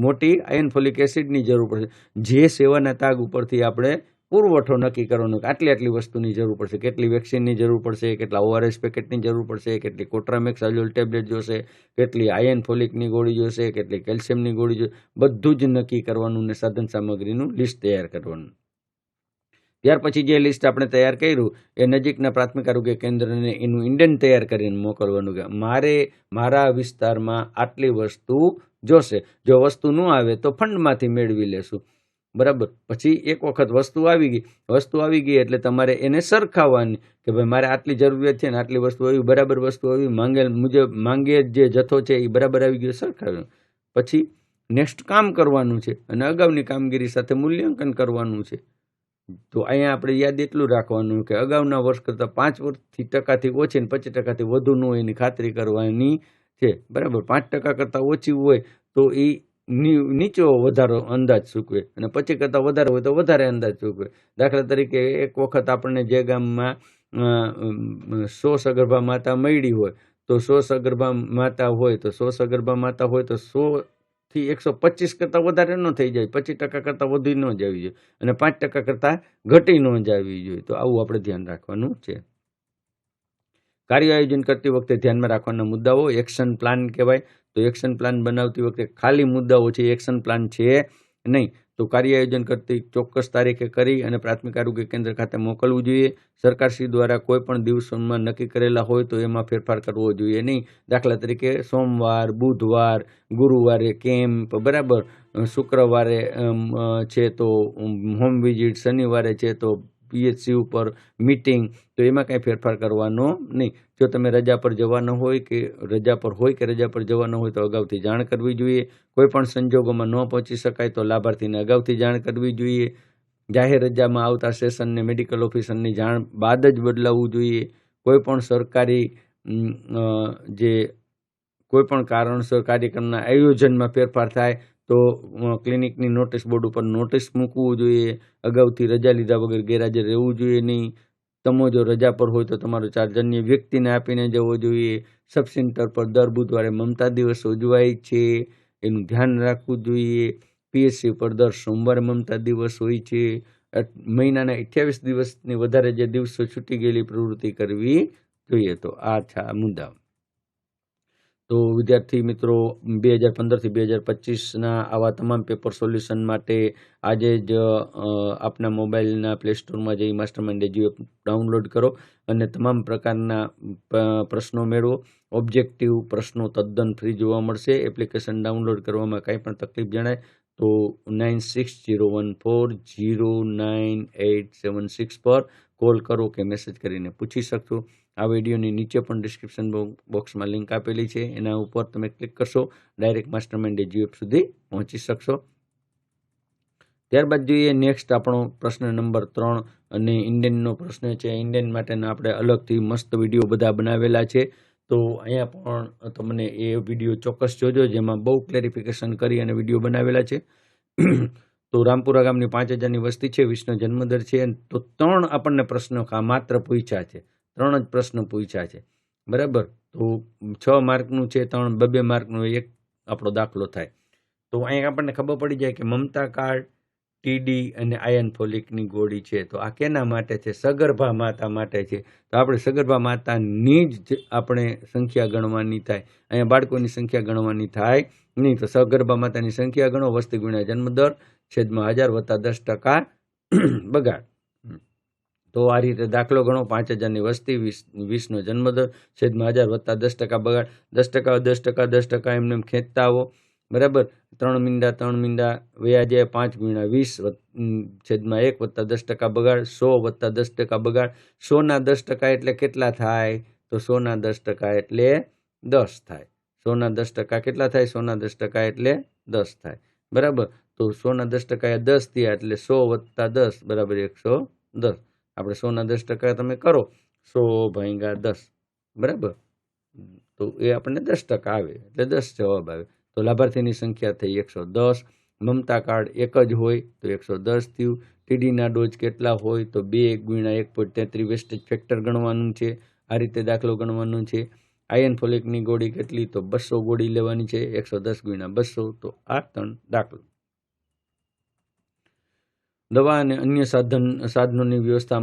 મોટી આયર્ન ફોલિક એસિડની જરૂર પડશે. જે સેવાના તાગ ઉપરથી આપણે પુરવઠો નક્કી કરવાનો કે આટલી વસ્તુની જરૂર પડશે, કેટલી વેક્સિનની જરૂર પડશે, કેટલા ORS પેકેટની જરૂર પડશે, કેટલી કોટ્રામેક્સ આલ્યુલ ટેબ્લેટ જોશે, કેટલી આયર્ન ફોલિકની ગોળી જોશે, કેટલી કેલ્શિયમની ગોળી જોશે, બધું જ નક્કી કરવાનું ને સાધન સામગ્રીનું લિસ્ટ તૈયાર કરવાનું. ત્યાર પછી જે લિસ્ટ આપણે તૈયાર કર્યું એ નજીકના પ્રાથમિક આરોગ્ય કેન્દ્રને એનું ઇન્ડેન્ટ તૈયાર કરીને મોકલવાનું કે મારે મારા વિસ્તારમાં આટલી વસ્તુ જોશે. જો વસ્તુ ન આવે તો ફંડમાંથી મેળવી લેશું. બરાબર. પછી એક વખત વસ્તુ આવી ગઈ એટલે તમારે એને સરખાવવાની કે ભાઈ મારે આટલી જરૂરિયાત છે ને આટલી વસ્તુ આવી, બરાબર વસ્તુ આવી, માંગેલ મુજબ માંગે જે જથ્થો છે એ બરાબર આવી ગયો, સરખાવ્યો. પછી નેક્સ્ટ કામ કરવાનું છે અને અગાઉની કામગીરી સાથે મૂલ્યાંકન કરવાનું છે. તો અહીંયા આપણે યાદ એટલું રાખવાનું કે અગાઉના વર્ષ કરતાં 5% ઓછી અને 25% વધુ ન હોય એની ખાતરી કરવાની છે. બરાબર. 5% કરતાં ઓછી હોય તો એ નીચો વધારો અંદાજ ચૂકવે અને 25 કરતાં વધારે હોય તો વધારે અંદાજ ચૂકવે. દાખલા તરીકે એક વખત આપણને જે ગામમાં 100 સગર્ભા માતા મળી હોય તો 100 સગર્ભા માતા હોય તો 100 થી 125 કરતાં વધારે ન થઈ જાય, 25% કરતાં વધી ન જવી જોઈએ અને 5% કરતાં ઘટી ન જવી જોઈએ. તો આવું આપણે ધ્યાન રાખવાનું છે. કાર્ય આયોજન કરતી વખતે ધ્યાનમાં રાખવાના મુદ્દાઓ એક્શન પ્લાન કહેવાય. તો એક્શન પ્લાન બનાવતી વખતે ખાલી મુદ્દાઓ છે, એક્શન પ્લાન છે નહીં. તો કાર્ય આયોજન કરતી ચોક્કસ તારીખે કરી અને પ્રાથમિક આરોગ્ય કેન્દ્ર ખાતે મોકલવું જોઈએ. સરકારશ્રી દ્વારા કોઈ પણ દિવસોમાં નક્કી કરેલા હોય તો એમાં ફેરફાર કરવો જોઈએ નહીં. દાખલા તરીકે સોમવાર, બુધવાર, ગુરુવારે કેમ્પ, બરાબર, શુક્રવારે છે તો હોમ વિઝિટ, શનિવારે છે તો PHC ઉપર મીટિંગ, તો એમાં કાંઈ ફેરફાર કરવાનો નહીં. જો તમે રજા પર જવાના હોય કે રજા પર જવાના હોય તો અગાઉથી જાણ કરવી જોઈએ. કોઈ પણ સંજોગોમાં ન પહોંચી શકાય તો લાભાર્થીને અગાઉથી જાણ કરવી જોઈએ. જાહેર રજામાં આવતા સેશનને મેડિકલ ઓફિસરની જાણ બાદ જ બદલાવવું જોઈએ. કોઈ પણ સરકારી કોઈ પણ કારણસર કાર્યક્રમના આયોજનમાં ફેરફાર થાય તો ક્લિનિકની નોટિસ બોર્ડ ઉપર નોટિસ મૂકવું જોઈએ. અગાઉથી રજા લીધા વગર ગેરહાજર રહેવું જોઈએ નહીં. તમે જો રજા પર હોય તો તમારો ચાર્જ અન્ય વ્યક્તિને આપીને જવો જોઈએ. સબ સેન્ટર પર દર બુધવારે મમતા દિવસ ઉજવાય છે, એનું ધ્યાન રાખવું જોઈએ. PHC પર દર સોમવારે મમતા દિવસ હોય છે. મહિનાના 28 દિવસની વધારે જે દિવસો છૂટી ગયેલી પ્રવૃત્તિ કરવી જોઈએ. તો આ છે આ મુદ્દા. તો વિદ્યાર્થી મિત્રો 2015 થી 2025ના આવા તમામ પેપર સોલ્યુશન માટે આજે જ આપના મોબાઈલના પ્લે સ્ટોરમાં જઈ માસ્ટરમાઇન્ડ એજ્યુ એપ ડાઉનલોડ કરો અને તમામ પ્રકારના પ્રશ્નો મેળવો. ઓબ્જેક્ટિવ પ્રશ્નો તદ્દન ફ્રી જોવા મળશે. એપ્લિકેશન ડાઉનલોડ કરવામાં કાંઈ પણ તકલીફ જણાય તો 9601409876 પર કોલ કરો કે મેસેજ કરીને પૂછી શકશો. આ વિડીયોની નીચે પણ ડિસ્ક્રિપ્શન બોક્સમાં લિંક આપેલી છે, એના ઉપર તમે ક્લિક કરશો ડાયરેક્ટ માસ્ટરમાઇન્ડ એજ્યુ એપ સુધી પહોંચી શકશો. ત્યારબાદ જોઈએ નેક્સ્ટ આપણો પ્રશ્ન નંબર 3 અને ઇન્ડિયનનો પ્રશ્ન છે. ઇન્ડિયન માટેના આપણે અલગથી મસ્ત વિડીયો બધા બનાવેલા છે. તો અહીંયા પણ તમને એ વિડીયો ચોક્કસ જોજો, જેમાં બહુ ક્લેરિફિકેશન કરી અને વિડીયો બનાવેલા છે. તો રામપુરા ગામની 5000ની વસ્તી છે, 20નો જન્મદર છે. તો 3 આપણને પ્રશ્નો માત્ર પૂછ્યા છે, 3 જ પ્રશ્નો પૂછ્યા છે. બરાબર. તો 6 માર્કનું છે, 3 2 માર્કનું એક આપણો દાખલો થાય. તો અહીંયા આપણને ખબર પડી જાય કે મમતા કાર્ડ, TD અને આયર્ન ફોલિકની ગોળી છે. તો આ કેના માટે છે? સગર્ભા માતા માટે છે. તો આપણે સગર્ભા માતાની જ આપણે સંખ્યા ગણવાની થાય, અહીંયા બાળકોની સંખ્યા ગણવાની થાય નહીં. તો સગર્ભા માતાની સંખ્યા ગણો, વસ્તી ગુણ્યા જન્મદર છેદમાં 1000 વત્તા 10% બગાડ. તો આ રીતે દાખલો ગણો. 5000ની વસ્તી, 20નો જન્મદર છેદમાં 1000 વત્તા 10% બગાડ. 10% એમને ખેંચતા આવો. બરાબર. 3 મીંડા વયા જાય. 5 ગુણ્યા 20 છેદમાં 1 વત્તા 10% બગાડ. 100 વત્તા 10% બગાડ. 100ના 10% એટલે કેટલા થાય? તો 100ના 10% એટલે 10 થાય. 100ના 10% કેટલા થાય? 100ના 10% એટલે 10 થાય. બરાબર. તો 100ના 10% 10 થયા એટલે 100 વત્તા 10 બરાબર 110. આપણે 100ના 10% તમે કરો, 100 ભાગ્યા 10, બરાબર. તો એ આપણને 10% આવે એટલે 10 જવાબ આવે. તો લાભાર્થીની સંખ્યા થઈ 110. મમતા કાર્ડ એક જ હોય તો 110 થયું. TDના ડોઝ કેટલા હોય તો 2 ગુણ્યા 1.33 વેસ્ટેજ ફેક્ટર ગણવાનું છે. આ રીતે દાખલો ગણવાનો છે. આયર્ન ફોલિકની ગોળી કેટલી? તો 200 ગોળી લેવાની છે. 110 ગુણ્યા 200. તો આ 3 દાખલો. દવા અને અન્ય સાધનોની વ્યવસ્થા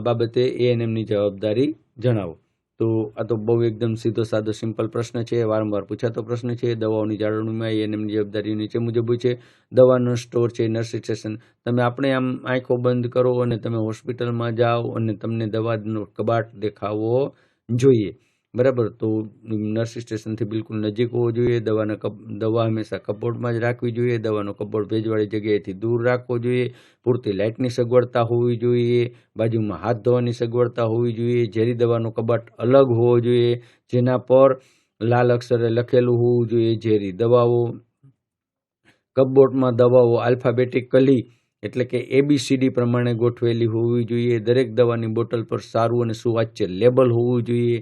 બાબતે ANMની જવાબદારી જણાવો. તો આ તો બહુ એકદમ સીધો સાદો સિમ્પલ પ્રશ્ન છે, વારંવાર પૂછાતો પ્રશ્ન છે. દવાઓની જાળવણીમાં એની જવાબદારી નીચે મુજબ છે. દવાનો સ્ટોર છે, નર્સિંગ સ્ટેશન. તમે આપણે આમ આંખો બંધ કરો અને તમે હોસ્પિટલમાં જાઓ અને તમને દવાનો કબાટ દેખાવો જોઈએ, બરાબર. તો નર્સિંગ સ્ટેશનથી બિલકુલ નજીક હોવો જોઈએ. દવા હંમેશા કપબોર્ડમાં જ રાખવી જોઈએ. દવાનો કપબોર્ડ ભેજવાળી જગ્યાએથી દૂર રાખવો જોઈએ. પૂરતી લાઇટની સગવડતા હોવી જોઈએ. બાજુમાં હાથ ધોવાની સગવડતા હોવી જોઈએ. ઝેરી દવાનો કબાટ અલગ હોવો જોઈએ, જેના પર લાલ અક્ષરે લખેલું હોવું જોઈએ ઝેરી દવાઓ. કપબોર્ડમાં દવાઓ આલ્ફાબેટિકલી એટલે કે ABCD પ્રમાણે ગોઠવેલી હોવી જોઈએ. દરેક દવાની બોટલ પર સારું અને સુવાચ્ય લેબલ હોવું જોઈએ.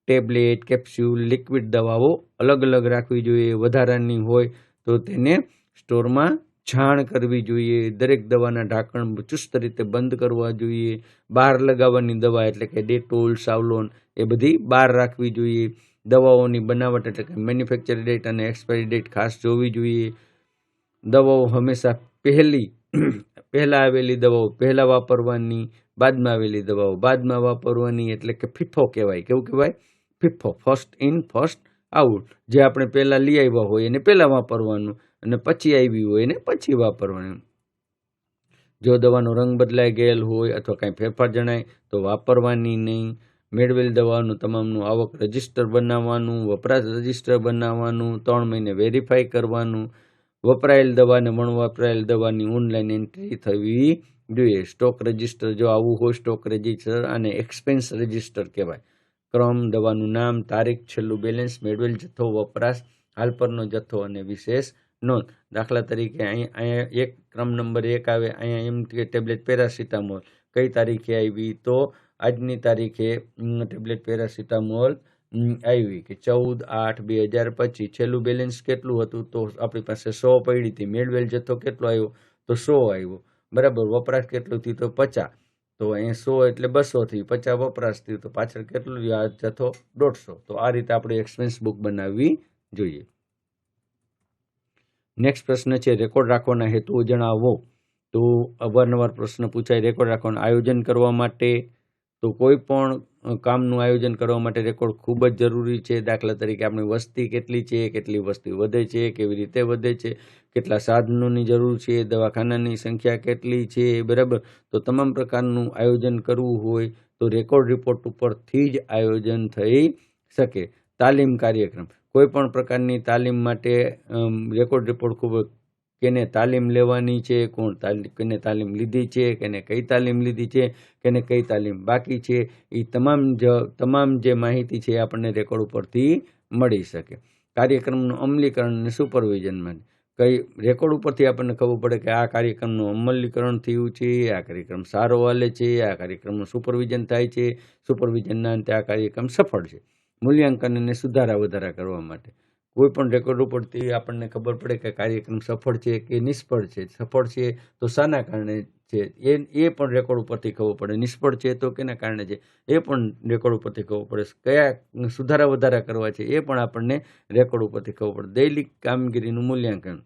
ટેબ્લેટ, કેપ્સ્યુલ, લિક્વિડ દવાઓ અલગ અલગ રાખવી જોઈએ. વધારાની હોય તો તેને સ્ટોરમાં જાણ કરવી જોઈએ. દરેક દવાના ઢાંકણ ચુસ્ત રીતે બંધ કરવા જોઈએ. બહાર લગાવવાની દવા એટલે કે ડેટોલ, સાવલોન એ બધી બહાર રાખવી જોઈએ. દવાઓની બનાવટ એટલે કે મેન્યુફેક્ચર ડેટ અને એક્સપાયરી ડેટ ખાસ જોવી જોઈએ. દવાઓ હંમેશા પહેલા આવેલી દવાઓ પહેલા વાપરવાની, બાદમાં આવેલી દવાઓ બાદમાં વાપરવાની, એટલે કે ફીફો કહેવાય. કેવું કહેવાય? FIFO, first in first out. જે આપણે પહેલા લઈ આવ્યા હોય એને પહેલા વાપરવાનું અને પછી આવી હોય એને પછી વાપરવાનું. જો દવાનો રંગ બદલાઈ ગયેલ હોય અથવા કાંઈ ફેરફાર જણાય તો વાપરવાની નહીં. મેળવેલ દવાનું તમામનું આવક રજિસ્ટર બનાવવાનું, વપરાશ રજિસ્ટર બનાવવાનું, 3 મહિને વેરીફાઈ કરવાનું. વપરાયેલ દવા અને વપરાયેલ દવાની ઓનલાઈન એન્ટ્રી થવી જોઈએ. સ્ટોક રજિસ્ટર જો આવું હોય, સ્ટોક રજિસ્ટર અને એક્સપેન્સ રજિસ્ટર કહેવાય. ક્રમ, દવાનું નામ, તારીખ, છેલ્લું બેલેન્સ, મેળવેલ જથ્થો, વપરાશ, હાલ પરનો જથ્થો અને વિશેષ નોંધ. દાખલા તરીકે અહીંયા ક્રમ નંબર 1 આવે. અહીંયા એમ કે ટેબ્લેટ પેરાસિટામોલ કઈ તારીખે આવી, તો આજની તારીખે ટેબ્લેટ પેરાસિટામોલ આવી કે 14/8/2025. છેલ્લું બેલેન્સ કેટલું હતું, તો આપણી પાસે 100 પડી હતી. મેળવેલ જથ્થો કેટલો આવ્યો, તો 100 આવ્યો, બરાબર. વપરાશ કેટલું થયું, તો 50. તો અહીંયા 100 એટલે 200 થયું, 50 વપરાશ થયું, તો પાછળ કેટલું આ જથ્થો 150. તો આ રીતે આપણે એક્સપેન્સ બુક બનાવવી જોઈએ. નેક્સ્ટ પ્રશ્ન છે, રેકોર્ડ રાખવાના હેતુઓ જણાવો. તો અવારનવાર પ્રશ્ન પૂછાય. રેકોર્ડ રાખવાનું આયોજન કરવા માટે, તો કોઈ પણ કામનું આયોજન કરવા માટે રેકોર્ડ ખૂબ જ જરૂરી છે. દાખલા તરીકે આપણી વસ્તી કેટલી છે, કેટલી વસ્તી વધે છે, કેવી રીતે વધે છે, કેટલા સાધનોની જરૂર છે, દવાખાનાની સંખ્યા કેટલી છે, બરાબર. તો તમામ પ્રકારનું આયોજન કરવું હોય તો રેકોર્ડ રિપોર્ટ ઉપરથી જ આયોજન થઈ શકે. તાલીમ કાર્યક્રમ, કોઈ પણ પ્રકારની તાલીમ માટે રેકોર્ડ રિપોર્ટ ખૂબ કેને તાલીમ લેવાની છે, કેને તાલીમ લીધી છે, કેને કઈ તાલીમ લીધી છે, કેને કઈ તાલીમ બાકી છે, એ તમામ જે માહિતી છે આપણને રેકોર્ડ ઉપરથી મળી શકે. કાર્યક્રમનું અમલીકરણ અને સુપરવિઝનમાં કઈ રેકોર્ડ ઉપરથી આપણને ખબર પડે કે આ કાર્યક્રમનું અમલીકરણ થયું છે, આ કાર્યક્રમ સારો હાલે છે, આ કાર્યક્રમનું સુપરવિઝન થાય છે, સુપરવિઝનના અંતે આ કાર્યક્રમ સફળ છે. મૂલ્યાંકન અને સુધારા વધારા કરવા માટે કોઈ પણ રેકોર્ડ ઉપરથી આપણને ખબર પડે કે કાર્યક્રમ સફળ છે કે નિષ્ફળ છે. સફળ છે તો શાના કારણે છે એ પણ રેકોર્ડ ઉપરથી ખબર પડે. નિષ્ફળ છે તો કેના કારણે છે એ પણ રેકોર્ડ ઉપરથી ખબર પડે. કયા સુધારા વધારા કરવા છે એ પણ આપણને રેકોર્ડ ઉપરથી ખબર પડે. દૈનિક કામગીરીનું મૂલ્યાંકન,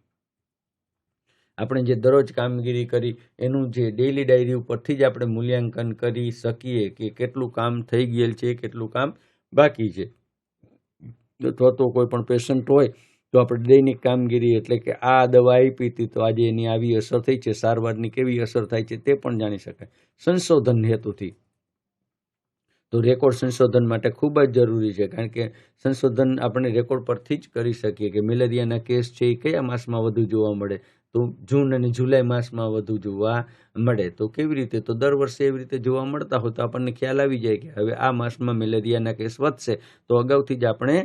આપણે જે દરરોજ કામગીરી કરી એનું જે ડેઇલી ડાયરી ઉપરથી જ આપણે મૂલ્યાંકન કરી શકીએ કે કેટલું કામ થઈ ગયેલ છે, કેટલું કામ બાકી છે. અથવા તો કોઈ પણ પેશન્ટ હોય તો આપણે દૈનિક કામગીરી એટલે કે આ દવા આપી હતી તો આજે એની આવી અસર થઈ છે, સારવારની કેવી અસર થાય છે તે પણ જાણી શકાય. સંશોધન હેતુથી તો રેકોર્ડ સંશોધન માટે ખૂબ જ જરૂરી છે, કારણ કે સંશોધન આપણે રેકોર્ડ પરથી જ કરી શકીએ કે મેલેરિયાના કેસ છે એ કયા માસમાં વધુ જોવા મળે, તો જૂન અને જુલાઈ માસમાં વધુ જોવા મળે. તો કેવી રીતે, તો દર વર્ષે એવી રીતે જોવા મળતા હોય તો આપણને ખ્યાલ આવી જાય કે હવે આ માસમાં મેલેરિયાના કેસ વધશે, તો અગાઉથી જ આપણે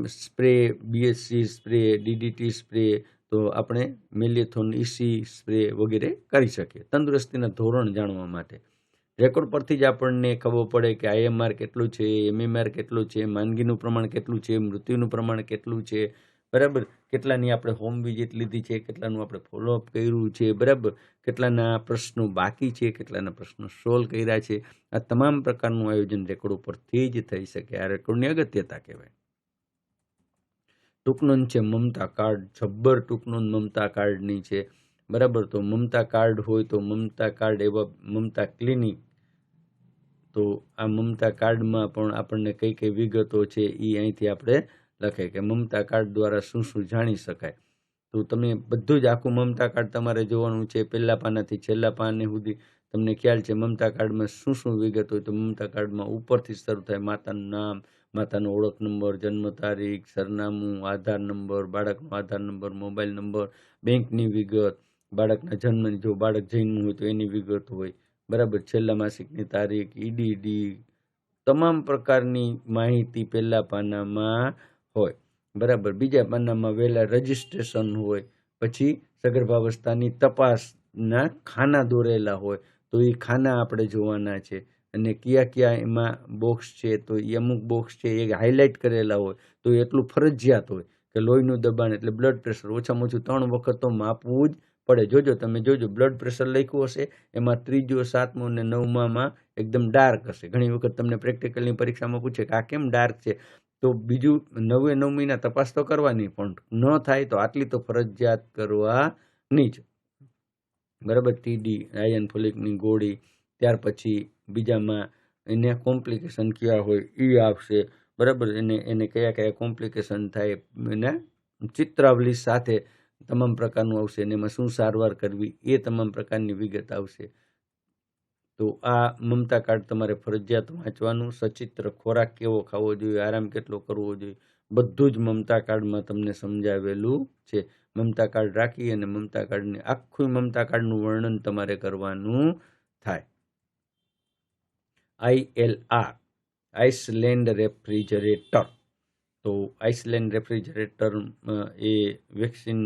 spray, BSC spray, DDT spray, તો આપણે મેલેથોન EC સ્પ્રે વગેરે કરી શકીએ. તંદુરસ્તીના ધોરણ જાણવા માટે રેકોર્ડ પરથી જ આપણને ખબર પડે કે IMR કેટલું છે, MMR કેટલું છે, માંદગીનું પ્રમાણ કેટલું છે, મૃત્યુનું પ્રમાણ કેટલું છે, બરાબર. કેટલાની આપણે હોમ વિઝિટ લીધી છે, કેટલાનું આપણે ફોલોઅપ કર્યું છે, બરાબર. કેટલાના પ્રશ્નો બાકી છે, કેટલાના પ્રશ્નો સોલ્વ કર્યા છે. આ તમામ પ્રકારનું આયોજન રેકોર્ડ ઉપરથી જ થઈ શકે. આ રેકોર્ડની અગત્યતા કહેવાય. ટૂંકનોંધ છે મમતા કાર્ડ, જબ્બર ટૂંકનોંધ મમતા કાર્ડની છે, બરાબર. તો મમતા કાર્ડ હોય તો મમતા કાર્ડ એવા મમતા ક્લિનિક તો આ મમતા કાર્ડમાં પણ આપણને કઈ કઈ વિગતો છે એ અહીંથી આપણે લખે કે મમતા કાર્ડ દ્વારા શું શું જાણી શકાય. તો તમે બધું જ આખું મમતા કાર્ડ તમારે જોવાનું છે, પહેલા પાનાથી છેલ્લા પાને સુધી તમને ખ્યાલ છે મમતા કાર્ડમાં શું શું વિગત હોય. તો મમતા કાર્ડમાં ઉપરથી શરૂ થાય માતાનું નામ, માતાનો ઓળખ નંબર, જન્મ તારીખ, સરનામું, આધાર નંબર, બાળકનો આધાર નંબર, મોબાઈલ નંબર, બેંકની વિગત, બાળકના જન્મની, જો બાળક જન્મ્યું હોય તો એની વિગત હોય, બરાબર, છેલ્લા માસિકની તારીખ, ઈડીડી, તમામ પ્રકારની માહિતી પહેલા પાનામાં હોય, બરાબર. બીજા પાનામાં વહેલા રજિસ્ટ્રેશન હોય, પછી સગર્ભાવસ્થાની તપાસના ખાના દોરેલા હોય, તો એ ખાના આપણે જોવાના છે. અને કયા એમાં બોક્સ છે, તો એ અમુક બોક્સ છે એ હાઇલાઇટ કરેલા હોય, તો એટલું ફરજિયાત હોય કે લોહીનું દબાણ એટલે બ્લડ પ્રેશર ઓછામાં ઓછું 3 વખત તો માપવું જ પડે. જોજો તમે જોજો, બ્લડ પ્રેશર લખ્યું હશે એમાં 3, 7 અને 9માં એકદમ ડાર્ક હશે. ઘણી વખત તમને પ્રેક્ટિકલની પરીક્ષામાં પૂછે કે આ કેમ ડાર્ક છે, તો બીજું 9 તપાસ તો કરવાની, પણ ન થાય તો આટલી તો ફરજિયાત કરવાની જ, બરાબર. ટીડી, આયર્ન ફોલિકની ગોળી, ત્યાર પછી બીજામાં એને કોમ્પ્લિકેશન કયા હોય એ આવશે, બરાબર. એને કયા કોમ્પ્લિકેશન થાય એને ચિત્રાવલી સાથે તમામ પ્રકારનું આવશે, અને એમાં શું સારવાર કરવી એ તમામ પ્રકારની વિગત આવશે. તો આ મમતા કાર્ડ તમારે ફરજિયાત વાંચવાનું. સચિત્ર ખોરાક કેવો ખાવો જોઈએ, આરામ કેટલો કરવો જોઈએ, બધું જ મમતા કાર્ડમાં તમને સમજાવેલું છે. મમતા કાર્ડ રાખી અને મમતા કાર્ડની આખું મમતા કાર્ડનું વર્ણન તમારે કરવાનું થાય. ILR, Iceland refrigerator. તો આઇસલેન્ડ રેફ્રિજરેટર એ વેક્સિન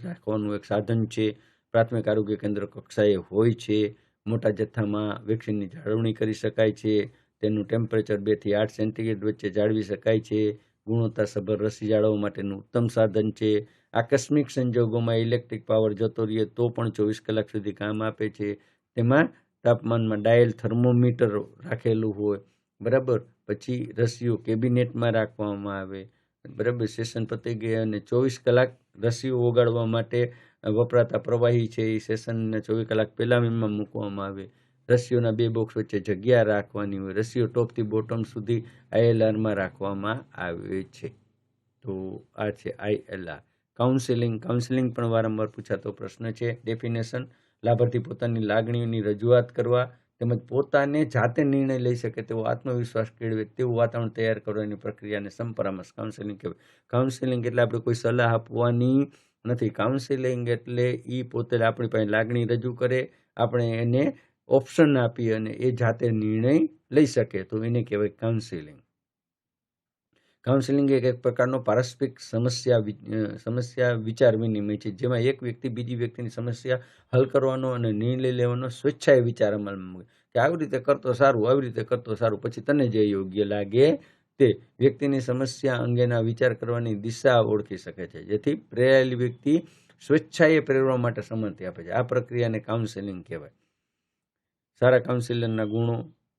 રાખવાનું એક સાધન છે. પ્રાથમિક આરોગ્ય કેન્દ્ર કક્ષાએ હોય છે. મોટા જથ્થામાં વેક્સિનની જાળવણી કરી શકાય છે. તેનું ટેમ્પરેચર 2 થી 8 સેન્ટીગ્રેડ વચ્ચે જાળવી શકાય છે. ગુણવત્તાસભર રસી જાળવવા માટેનું ઉત્તમ સાધન છે. આકસ્મિક સંજોગોમાં ઇલેક્ટ્રિક પાવર જતો રહે તો પણ 24 કલાક સુધી કામ આપે છે. તેમાં તાપમાનમાં ડાયલ થર્મોમીટર રાખેલું હોય, બરાબર. પછી રસીઓ કેબિનેટમાં રાખવામાં આવે, બરાબર. સેશન પતી ગયા અને 24 કલાક રસીઓ ઓગાળવા માટે વપરાતા પ્રવાહી છે એ સેશનના 24 કલાક પહેલાં એમાં મૂકવામાં આવે. રસીઓના 2 બોક્સ વચ્ચે જગ્યા રાખવાની હોય. રસીઓ ટોપથી બોટમ સુધી ILRમાં રાખવામાં આવે છે. તો આ છે ILR. કાઉન્સેલિંગ પણ વારંવાર પૂછાતો પ્રશ્ન છે. ડેફિનેશન: લાભાર્થી પોતાની લાગણીઓની રજૂઆત કરવા તેમજ પોતાને જાતે નિર્ણય લઈ શકે તેવો આત્મવિશ્વાસ કેળવે તેવું વાતાવરણ તૈયાર કરવાની પ્રક્રિયાને સંપરામર્શ કાઉન્સેલિંગ કહેવાય. કાઉન્સેલિંગ એટલે આપણે કોઈ સલાહ આપવાની નથી. કાઉન્સેલિંગ એટલે એ પોતે આપણી પાસે લાગણી રજૂ કરે, આપણે એને ઓપ્શન આપીએ અને એ જાતે નિર્ણય લઈ શકે, તો એને કહેવાય કાઉન્સેલિંગ. કાઉન્સેલિંગ એક પ્રકારનો પારસ્પરિક સમસ્યા વિચાર વિનિમય છે, જેમાં એક વ્યક્તિ બીજી વ્યક્તિની સમસ્યા હલ કરવાનો અને નિર્ણય લેવાનો સ્વેચ્છાએ વિચાર અમલમાં મૂકે કે આવી રીતે કરતો સારું, આવી રીતે કરતો સારું, પછી તને જે યોગ્ય લાગે તે. વ્યક્તિની સમસ્યા અંગેના વિચાર કરવાની દિશા ઓળખી શકે છે, જેથી પ્રેરાયેલી વ્યક્તિ સ્વેચ્છાએ પ્રેરવા માટે સમર્થ આપે છે. આ પ્રક્રિયાને કાઉન્સેલિંગ કહેવાય. સારા કાઉન્સિલરના ગુણો,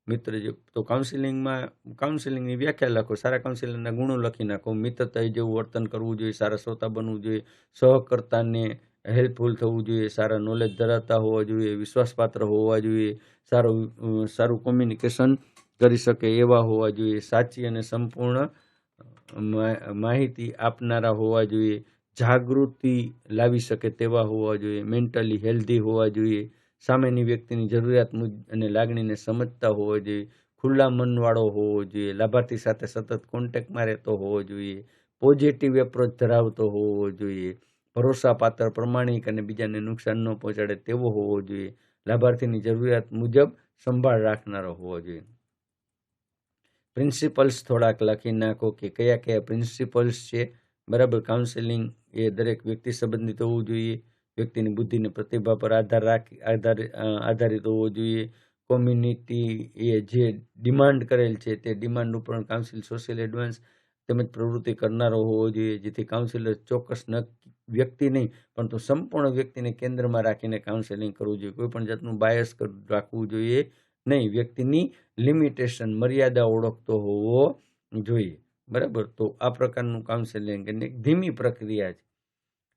મિત્ર. તો કાઉન્સિલિંગની વ્યાખ્યા લખો. સારા કાઉન્સિલરના ગુણો લખી નાખો. મિત્રતા જેવું વર્તન કરવું જોઈએ, સારા શ્રોતા બનવું જોઈએ, સહકર્તાને હેલ્પફુલ થવું જોઈએ, સારા નોલેજ ધરાવતા હોવા જોઈએ, વિશ્વાસપાત્ર હોવા જોઈએ, સારું કોમ્યુનિકેશન કરી શકે એવા હોવા જોઈએ, સાચી અને સંપૂર્ણ માહિતી આપનારા હોવા જોઈએ, જાગૃતિ લાવી શકે તેવા હોવા જોઈએ, મેન્ટલી હેલ્ધી હોવા જોઈએ, સામેની વ્યક્તિની જરૂરિયાત અને લાગણીને સમજતા હોવો જોઈએ, ખુલ્લા મનવાળો હોવો જોઈએ, લાભાર્થી સાથે સતત કોન્ટેક્ટમાં રહેતો હોવો જોઈએ, પોઝિટિવ એપ્રોચ ધરાવતો હોવો જોઈએ, ભરોસાપાત્ર, પ્રમાણિક અને બીજાને નુકસાન ન પહોંચાડે તેવો હોવો જોઈએ, લાભાર્થીની જરૂરિયાત મુજબ સંભાળ રાખનારો હોવો જોઈએ. પ્રિન્સિપલ્સ થોડાક લખી નાખો કે કયા પ્રિન્સિપલ્સ છે, બરાબર. કાઉન્સેલિંગ એ દરેક વ્યક્તિ સંબંધિત હોવું જોઈએ. વ્યક્તિની બુદ્ધિ પ્રતિભા પર આધારિત હોવો જોઈએ. કોમ્યુનિટી એ જે ડિમાન્ડ કરેલ છે તે ડિમાન્ડ ઉપર કાઉન્સિલ સોશિયલ એડવાન્સ તેમજ પ્રવૃત્તિ કરનારો હોવો જોઈએ, જેથી કાઉન્સિલર ચોક્કસ વ્યક્તિ નહીં પરંતુ સંપૂર્ણ વ્યક્તિને કેન્દ્રમાં રાખીને કાઉન્સેલિંગ કરવું જોઈએ. કોઈ પણ જાતનું બાયસ રાખવું જોઈએ નહીં. વ્યક્તિની લિમિટેશન, મર્યાદા ઓળખતો હોવો જોઈએ, બરાબર. તો આ પ્રકારનું કાઉન્સેલિંગ અને ધીમી પ્રક્રિયા છે.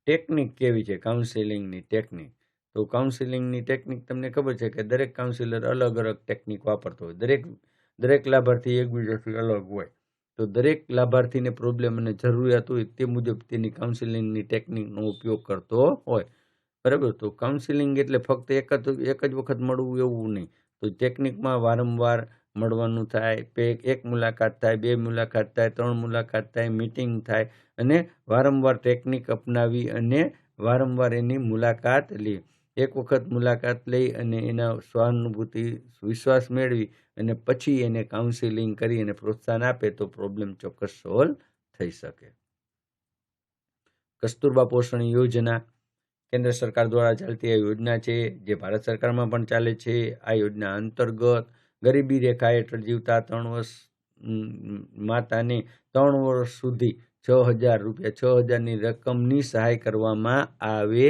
ટેકનિક કેવી છે કાઉન્સેલિંગની ટેકનિક? તો કાઉન્સિલિંગની ટેકનિક તમને ખબર છે કે દરેક કાઉન્સિલર અલગ અલગ ટેકનિક વાપરતો હોય, દરેક લાભાર્થી એકબીજાથી અલગ હોય. તો દરેક લાભાર્થીને પ્રોબ્લેમ અને જરૂરિયાત હોય તે મુજબ તેની કાઉન્સિલિંગની ટેકનિકનો ઉપયોગ કરતો હોય. બરાબર. તો કાઉન્સિલિંગ એટલે ફક્ત એક જ વખત મળવું એવું નહીં. તો ટેકનિકમાં વારંવાર મળવાનું થાય, એક મુલાકાત થાય, 2 મુલાકાત થાય, 3 મુલાકાત થાય, મીટિંગ થાય અને વારંવાર ટેકનિક અપનાવી અને વારંવાર એની મુલાકાત લે. એક વખત મુલાકાત લઈ અને એના સહાનુભૂતિ વિશ્વાસ મેળવી અને પછી એને કાઉન્સિલિંગ કરી અને પ્રોત્સાહન આપે તો પ્રોબ્લેમ ચોક્કસ સોલ્વ થઈ શકે. કસ્તુરબા પોષણ યોજના કેન્દ્ર સરકાર દ્વારા ચાલતી આ યોજના છે, જે ભારત સરકારમાં પણ ચાલે છે. આ યોજના અંતર્ગત ગરીબી રેખા હેઠળ જીવતા 3 વર્ષ માતાને 3 વર્ષ સુધી 6,000 રૂપિયા 6,000ની રકમની સહાય કરવામાં આવે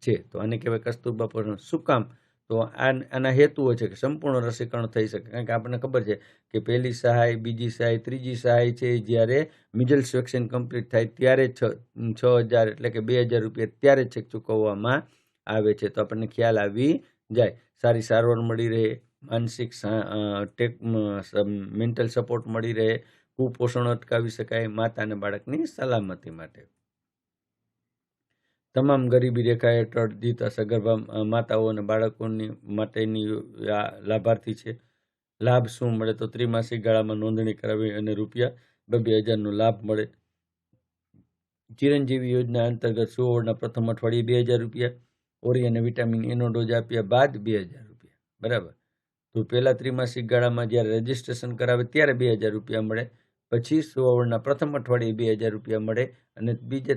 છે. તો આને કહેવાય કસ્તુરબા પોષણ. શું કામ? તો આના હેતુઓ છે કે સંપૂર્ણ રસીકરણ થઈ શકે. કારણ કે આપણને ખબર છે કે પહેલી સહાય, બીજી સહાય, ત્રીજી સહાય છે જ્યારે મિડલ્સ વેક્સિન કમ્પ્લીટ થાય ત્યારે 6,000 એટલે કે 2,000 રૂપિયા ત્યારે છેક ચૂકવવામાં આવે છે. તો આપણને ખ્યાલ આવી જાય. સારી સારવાર મળી રહે, માનસિક મેન્ટલ સપોર્ટ મળી રહે, કુપોષણ અટકાવી શકાય, માતા અને બાળકની સલામતી માટે. તમામ ગરીબી રેખા હેઠળ જીવતા સગર્ભા માતાઓ અને બાળકોની માટેની લાભાર્થી છે. લાભ શું મળે? તો ત્રિમાસિક ગાળામાં નોંધણી કરાવી અને રૂપિયા 2,000નો લાભ મળે. ચિરંજીવી યોજના અંતર્ગત સુવર્ણના પ્રથમ અઠવાડિયે 2,000 રૂપિયા, ઓરી અને વિટામિન એનો ડોઝ આપ્યા બાદ 2,000 રૂપિયા. બરાબર. તો પહેલા ત્રિમાસિક ગાળામાં જ્યારે રજીસ્ટ્રેશન કરાવે ત્યારે 2,000 રૂપિયા મળે, પછી સુવર્ણના પ્રથમ અઠવાડિયે 2,000 રૂપિયા મળે અને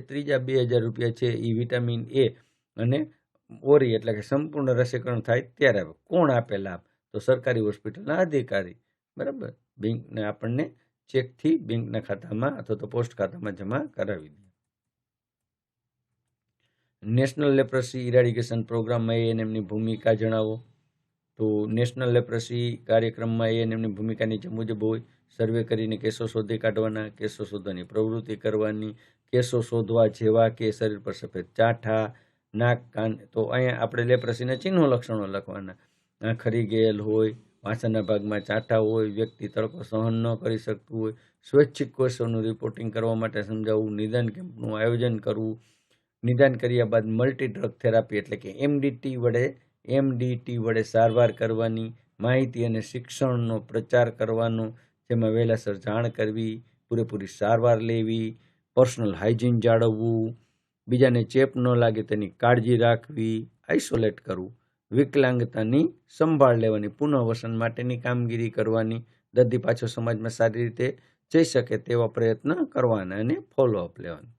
ત્રીજા 2,000 રૂપિયા છે એ વિટામિન એ અને ઓરી એટલે કે સંપૂર્ણ રસીકરણ થાય ત્યારે આવે. કોણ આપે લાભ? તો સરકારી હોસ્પિટલના અધિકારી. બરાબર. બેંકને આપણને ચેકથી બેંકના ખાતામાં અથવા તો પોસ્ટ ખાતામાં જમા કરાવી દે. નેશનલ લેપ્રસી ઇરાડિકેશન પ્રોગ્રામમાં એએનએમની ભૂમિકા જણાવો. તો નેશનલ લેપ્રસી કાર્યક્રમમાં એએનએમની ભૂમિકા નીચે મુજબ હોય. સર્વે કરીને કેસો શોધી કાઢવાના, કેસો શોધવાની પ્રવૃત્તિ કરવાની, કેસો શોધવા જેવા કે શરીર પર સફેદ ચાઠા, નાક, કાન. તો અહીંયા આપણે લેપ્રસીના ચિહ્નો લક્ષણો લખવાના. આંખ ખરી ગયેલ હોય, પાછળના ભાગમાં ચાઠા હોય, વ્યક્તિ તડકો સહન ન કરી શકતું હોય, સ્વૈચ્છિક કોષોનું રિપોર્ટિંગ કરવા માટે સમજાવવું, નિદાન કેમ્પનું આયોજન કરવું, નિદાન કર્યા બાદ મલ્ટી ડ્રગ થેરાપી એટલે કે એમડીટી વડે સારવાર કરવાની, માહિતી અને શિક્ષણનો પ્રચાર કરવાનો, જેમાં વહેલાસર જાણ કરવી, પૂરેપૂરી સારવાર લેવી, પર્સનલ હાઇજીન જાળવવું, બીજાને ચેપ ન લાગે તેની કાળજી રાખવી, આઇસોલેટ કરવું, વિકલાંગતાની સંભાળ લેવાની, પુનઃવસન માટેની કામગીરી કરવાની, દર્દી પાછો સમાજમાં સારી રીતે જઈ શકે તેવા પ્રયત્ન કરવાના અને ફોલોઅપ લેવાનું.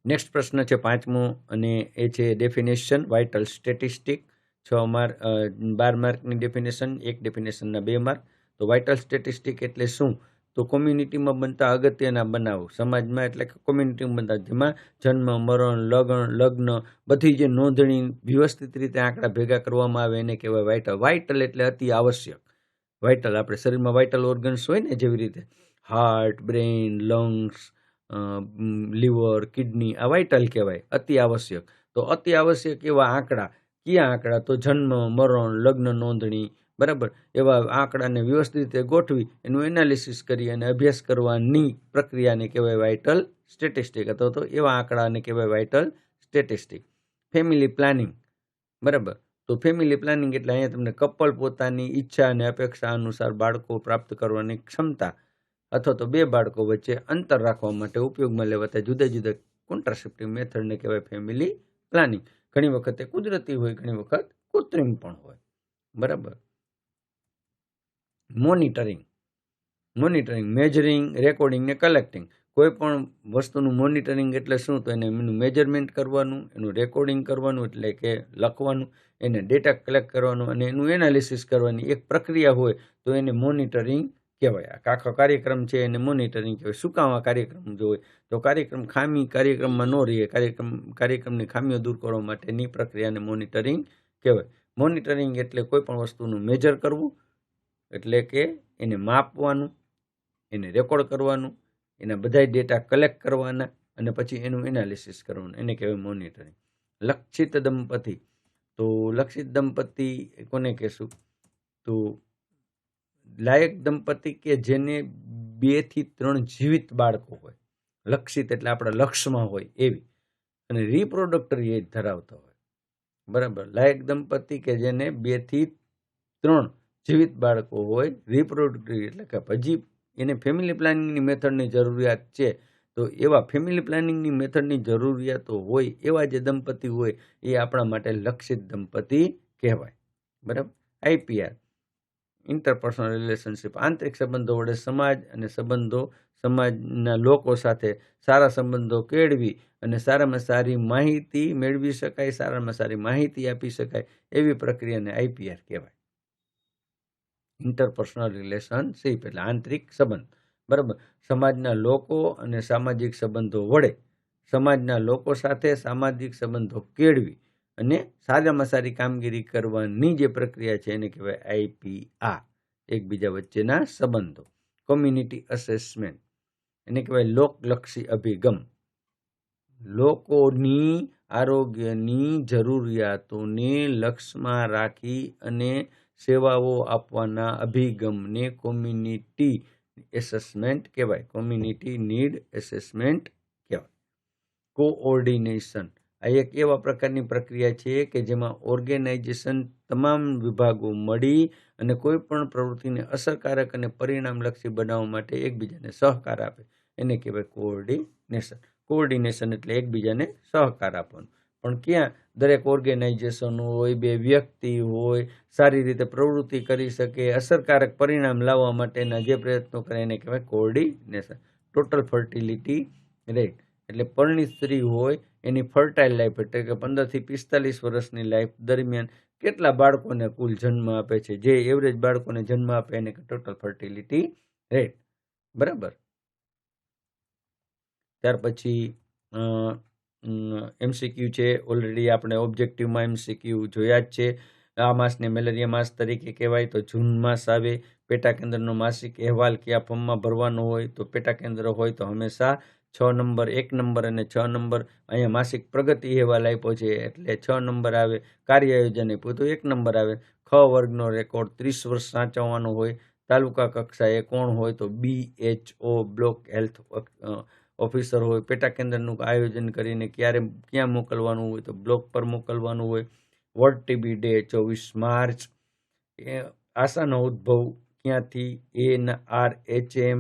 નેક્સ્ટ પ્રશ્ન છે 5મો અને એ છે ડેફિનેશન વાઇટલ સ્ટેટિસ્ટિક. 12 માર્કની ડેફિનેશન, એક ડેફિનેશનના 2 માર્ક. તો વાઇટલ સ્ટેટિસ્ટિક એટલે શું? તો કોમ્યુનિટીમાં બનતા અગત્યના બનાવો, સમાજમાં એટલે કે કોમ્યુનિટીમાં બનતા, જેમાં જન્મ, મરણ, લગ્ન બધી જે નોંધણી વ્યવસ્થિત રીતે આંકડા ભેગા કરવામાં આવે એને કહેવાય વાઇટલ. વાઇટલ એટલે અતિ આવશ્યક. વાઇટલ આપણે શરીરમાં વાઇટલ ઓર્ગન્સ હોય ને, જેવી રીતે heart, brain, lungs, liver, kidney, આ વાઇટલ કહેવાય, અતિ આવશ્યક. તો અતિ આવશ્યક એવા આંકડા, કયા આંકડા? તો જન્મ, મરણ, લગ્ન નોંધણી, બરાબર, એવા આંકડાને વ્યવસ્થિત રીતે ગોઠવી એનું એનાલિસિસ કરી અને અભ્યાસ કરવાની પ્રક્રિયાને કહેવાય વાઇટલ સ્ટેટિસ્ટિક, અથવા તો એવા આંકડાને કહેવાય વાઇટલ સ્ટેટિસ્ટિક. ફેમિલી પ્લાનિંગ, બરાબર. તો ફેમિલી પ્લાનિંગ એટલે અહીંયા તમને કપલ પોતાની ઈચ્છા અને અપેક્ષા અનુસાર બાળકો પ્રાપ્ત કરવાની ક્ષમતા અથવા તો 2 બાળકો વચ્ચે અંતર રાખવા માટે ઉપયોગમાં લેવાતા જુદા જુદા કોન્ટ્રાસેપ્ટિવ મેથડને કહેવાય ફેમિલી પ્લાનિંગ. ઘણી વખત એ કુદરતી હોય, ઘણી વખત કૃત્રિમ પણ હોય. બરાબર. મોનિટરિંગ, મેજરિંગ, રેકોર્ડિંગ ને કલેક્ટિંગ. કોઈ પણ વસ્તુનું મોનિટરિંગ એટલે શું? તો એનું મેજરમેન્ટ કરવાનું, એનું રેકોર્ડિંગ કરવાનું એટલે કે લખવાનું, એને ડેટા કલેક્ટ કરવાનું અને એનું એનાલિસિસ કરવાની એક પ્રક્રિયા હોય તો એને મોનિટરિંગ કહેવાય. આખો કાર્યક્રમ છે એને મોનિટરિંગ કહેવાય. શું કામ આ કાર્યક્રમ જો હોય? તો કાર્યક્રમમાં ન રહીએ, કાર્યક્રમની ખામીઓ દૂર કરવા માટેની પ્રક્રિયાને મોનિટરિંગ કહેવાય. મોનિટરિંગ એટલે કોઈ પણ વસ્તુનું મેજર કરવું, એટલે કે એને માપવાનું, એને રેકોર્ડ કરવાનું, એના બધા ડેટા કલેક્ટ કરવાના અને પછી એનું એનાલિસિસ કરવાનું, એને કહેવાય મોનિટરિંગ. લક્ષિત દંપતી, તો લક્ષિત દંપતી કોને કહેશું? તો લાયક દંપતી કે જેને 2 થી 3 જીવિત બાળકો હોય, લક્ષિત એટલે આપણા લક્ષમાં હોય એવી, અને રિપ્રોડક્ટરી એજ ધરાવતા હોય, બરાબર. લાયક દંપતી કે જેને 2 થી 3 જીવિત બાળકો હોય, રિપ્રોડક્ટરી એટલે કે હજી એને ફેમિલી પ્લાનિંગની મેથડની જરૂરિયાત છે, તો એવા ફેમિલી પ્લાનિંગની મેથડની જરૂરિયાતો હોય એવા જે દંપતી હોય એ આપણા માટે લક્ષિત દંપતી કહેવાય, બરાબર. આઈપીઆર, ઇન્ટરપર્સનલ રિલેશનશિપ, આંતરિક સંબંધો વડે સમાજ અને સંબંધો, સમાજના લોકો સાથે સારા સંબંધો કેળવી અને સારામાં સારી માહિતી મેળવી શકાય, સારામાં સારી માહિતી આપી શકાય એવી પ્રક્રિયાને આઈપીઆર કહેવાય. ઇન્ટરપર્સનલ રિલેશનશિપ એટલે આંતરિક સંબંધ, બરાબર. સમાજના લોકો અને સામાજિક સંબંધો વડે સમાજના લોકો સાથે સામાજિક સંબંધો કેળવી અને સારામાં સારી કામગીરી કરવાની જે પ્રક્રિયા છે એને કહેવાય આઈપીઆર, એકબીજા વચ્ચેના સંબંધો. કોમ્યુનિટી અસેસમેન્ટ એને કહેવાય લોકલક્ષી અભિગમ, લોકોની આરોગ્યની જરૂરિયાતોને લક્ષ્યમાં રાખી અને સેવાઓ આપવાના અભિગમને કોમ્યુનિટી એસેસમેન્ટ કહેવાય, કોમ્યુનિટી નીડ એસેસમેન્ટ કહેવાય. કોઓર્ડિનેશન, આ એક એવા પ્રકારની પ્રક્રિયા છે કે જેમાં ઓર્ગેનાઇઝેશન તમામ વિભાગો મળી અને કોઈ પણ પ્રવૃત્તિને અસરકારક અને પરિણામલક્ષી બનાવવા માટે એકબીજાને સહકાર આપે, એને કહેવાય કોઓર્ડિનેશન. કોઓર્ડિનેશન એટલે એકબીજાને સહકાર આપવાનું, પણ ક્યાં દરેક ઓર્ગેનાઇઝેશન હોય, 2 વ્યક્તિ હોય, સારી રીતે પ્રવૃત્તિ કરી શકે, અસરકારક પરિણામ લાવવા માટેના જે પ્રયત્નો કરે એને કહેવાય કોઓર્ડિનેશન. ટોટલ ફર્ટિલિટી રેટ એટલે પરણિત સ્ત્રી હોય એની ફર્ટાઇલ લાઈફ એટલે કે 15 થી 45 વર્ષની લાઈફ દરમિયાન કેટલા બાળકોને કુલ જન્મ આપે છે, જે એવરેજ બાળકોને જન્મ આપે એને ટોટલ ફર્ટિલિટી રેટ, બરાબર. ત્યાર પછી એમસીક્યુ છે, ઓલરેડી આપણે ઓબ્જેક્ટિવમાં એમસીક્યુ જોયા જ છે. આ માસને મેલેરિયા માસ તરીકે કહેવાય તો જૂન માસ આવે. પેટા કેન્દ્રનો માસિક અહેવાલ કયા ફોર્મમાં ભરવાનો હોય? તો પેટા કેન્દ્ર હોય તો હંમેશા 6 નંબર, 1 નંબર અને 6 નંબર. અહીંયા માસિક પ્રગતિ અહેવાલ આપ્યો છે એટલે 6 નંબર આવે. કાર્ય આયોજન આપ્યું તો 1 નંબર આવે. ખ વર્ગનો રેકોર્ડ 30 વર્ષ સાચવવાનો હોય. તાલુકા કક્ષાએ કોણ હોય? તો BHO બ્લોક હેલ્થ ઓફિસર હોય. પેટા કેન્દ્રનું આયોજન કરીને ક્યાં મોકલવાનું હોય? તો બ્લોક પર મોકલવાનું હોય. World TB day 24 March. આશાનો ઉદ્ભવ ક્યાંથી? NRHM,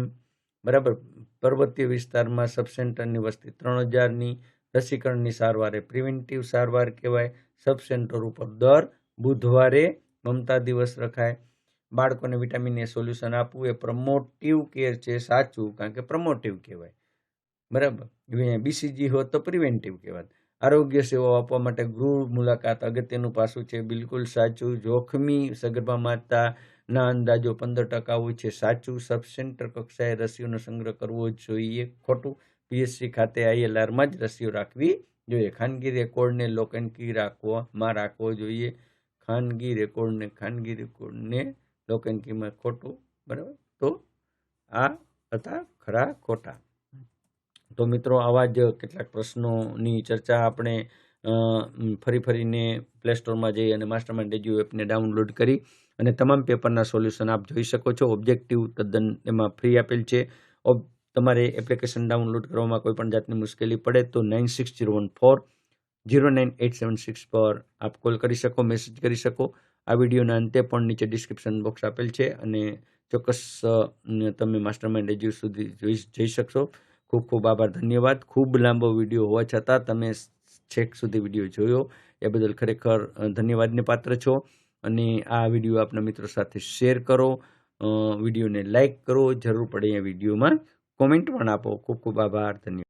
બરાબર. પર્વતીય વિસ્તારમાં સબ સેન્ટરની વસ્તી 3000ની. રસીકરણની સારવાર એ પ્રિવેન્ટિવ સારવાર કહેવાય. સબ સેન્ટર ઉપર દર બુધવારે મમતા દિવસ રખાય. બાળકોને વિટામિન એ સોલ્યુશન આપવું એ પ્રમોટિવ કેર છે, સાચું, કારણ કે પ્રમોટિવ કહેવાય, બરાબર. BCG હોત તો પ્રિવેન્ટિવ કહેવાય. આરોગ્ય સેવાઓ આપવા માટે ગૃહ મુલાકાત અગત્યનું પાસું છે, બિલકુલ સાચું. જોખમી સગર્ભા માતાના અંદાજો 15% હોય છે, સાચું. સબ સેન્ટર કક્ષાએ રસીઓનો સંગ્રહ કરવો જોઈએ, ખોટું. PSC ખાતે ILRમાં જ રસીઓ રાખવી જોઈએ. ખાનગી રેકોર્ડને લોક એન્ડ કી રાખવો જોઈએ. ખાનગી રેકોર્ડને લોક એન્ડ કીમાં, ખોટું, બરાબર. તો આ હતા ખરા ખોટા. તો મિત્રો આવા જ કેટલાક પ્રશ્નોની ચર્ચા આપણે ફરીને પ્લે સ્ટોરમાં જઈ અને માસ્ટરમાઇન્ડ એજ્યુ એપને ડાઉનલોડ કરી અને તમામ પેપરના સોલ્યુશન આપ જોઈ શકો છો. ઓબ્જેક્ટિવ તદ્દન એમાં ફ્રી આપેલ છે. તમારે એપ્લિકેશન ડાઉનલોડ કરવામાં કોઈ પણ જાતની મુશ્કેલી પડે તો 9601409876 પર આપ કોલ કરી શકો, મેસેજ કરી શકો. આ વિડીયોના અંતે પણ નીચે ડિસ્ક્રિપ્શન બોક્સ આપેલ છે અને ચોક્કસ તમે માસ્ટરમાઇન્ડ એજ્યુ સુધી જઈ શકશો. ખૂબ ખૂબ આભાર, ધન્યવાદ. ખૂબ લાંબો વિડીયો હોવા છતાં તમે છેક સુધી વિડીયો જોયો એ બદલ ખરેખર ધન્યવાદને પાત્ર છો. અને આ વિડીયો આપના મિત્રો સાથે શેર કરો, વિડીયોને લાઇક કરો, જરૂર પડે એ વિડીયોમાં કોમેન્ટ પણ આપો. ખૂબ ખૂબ આભાર, ધન્યવાદ.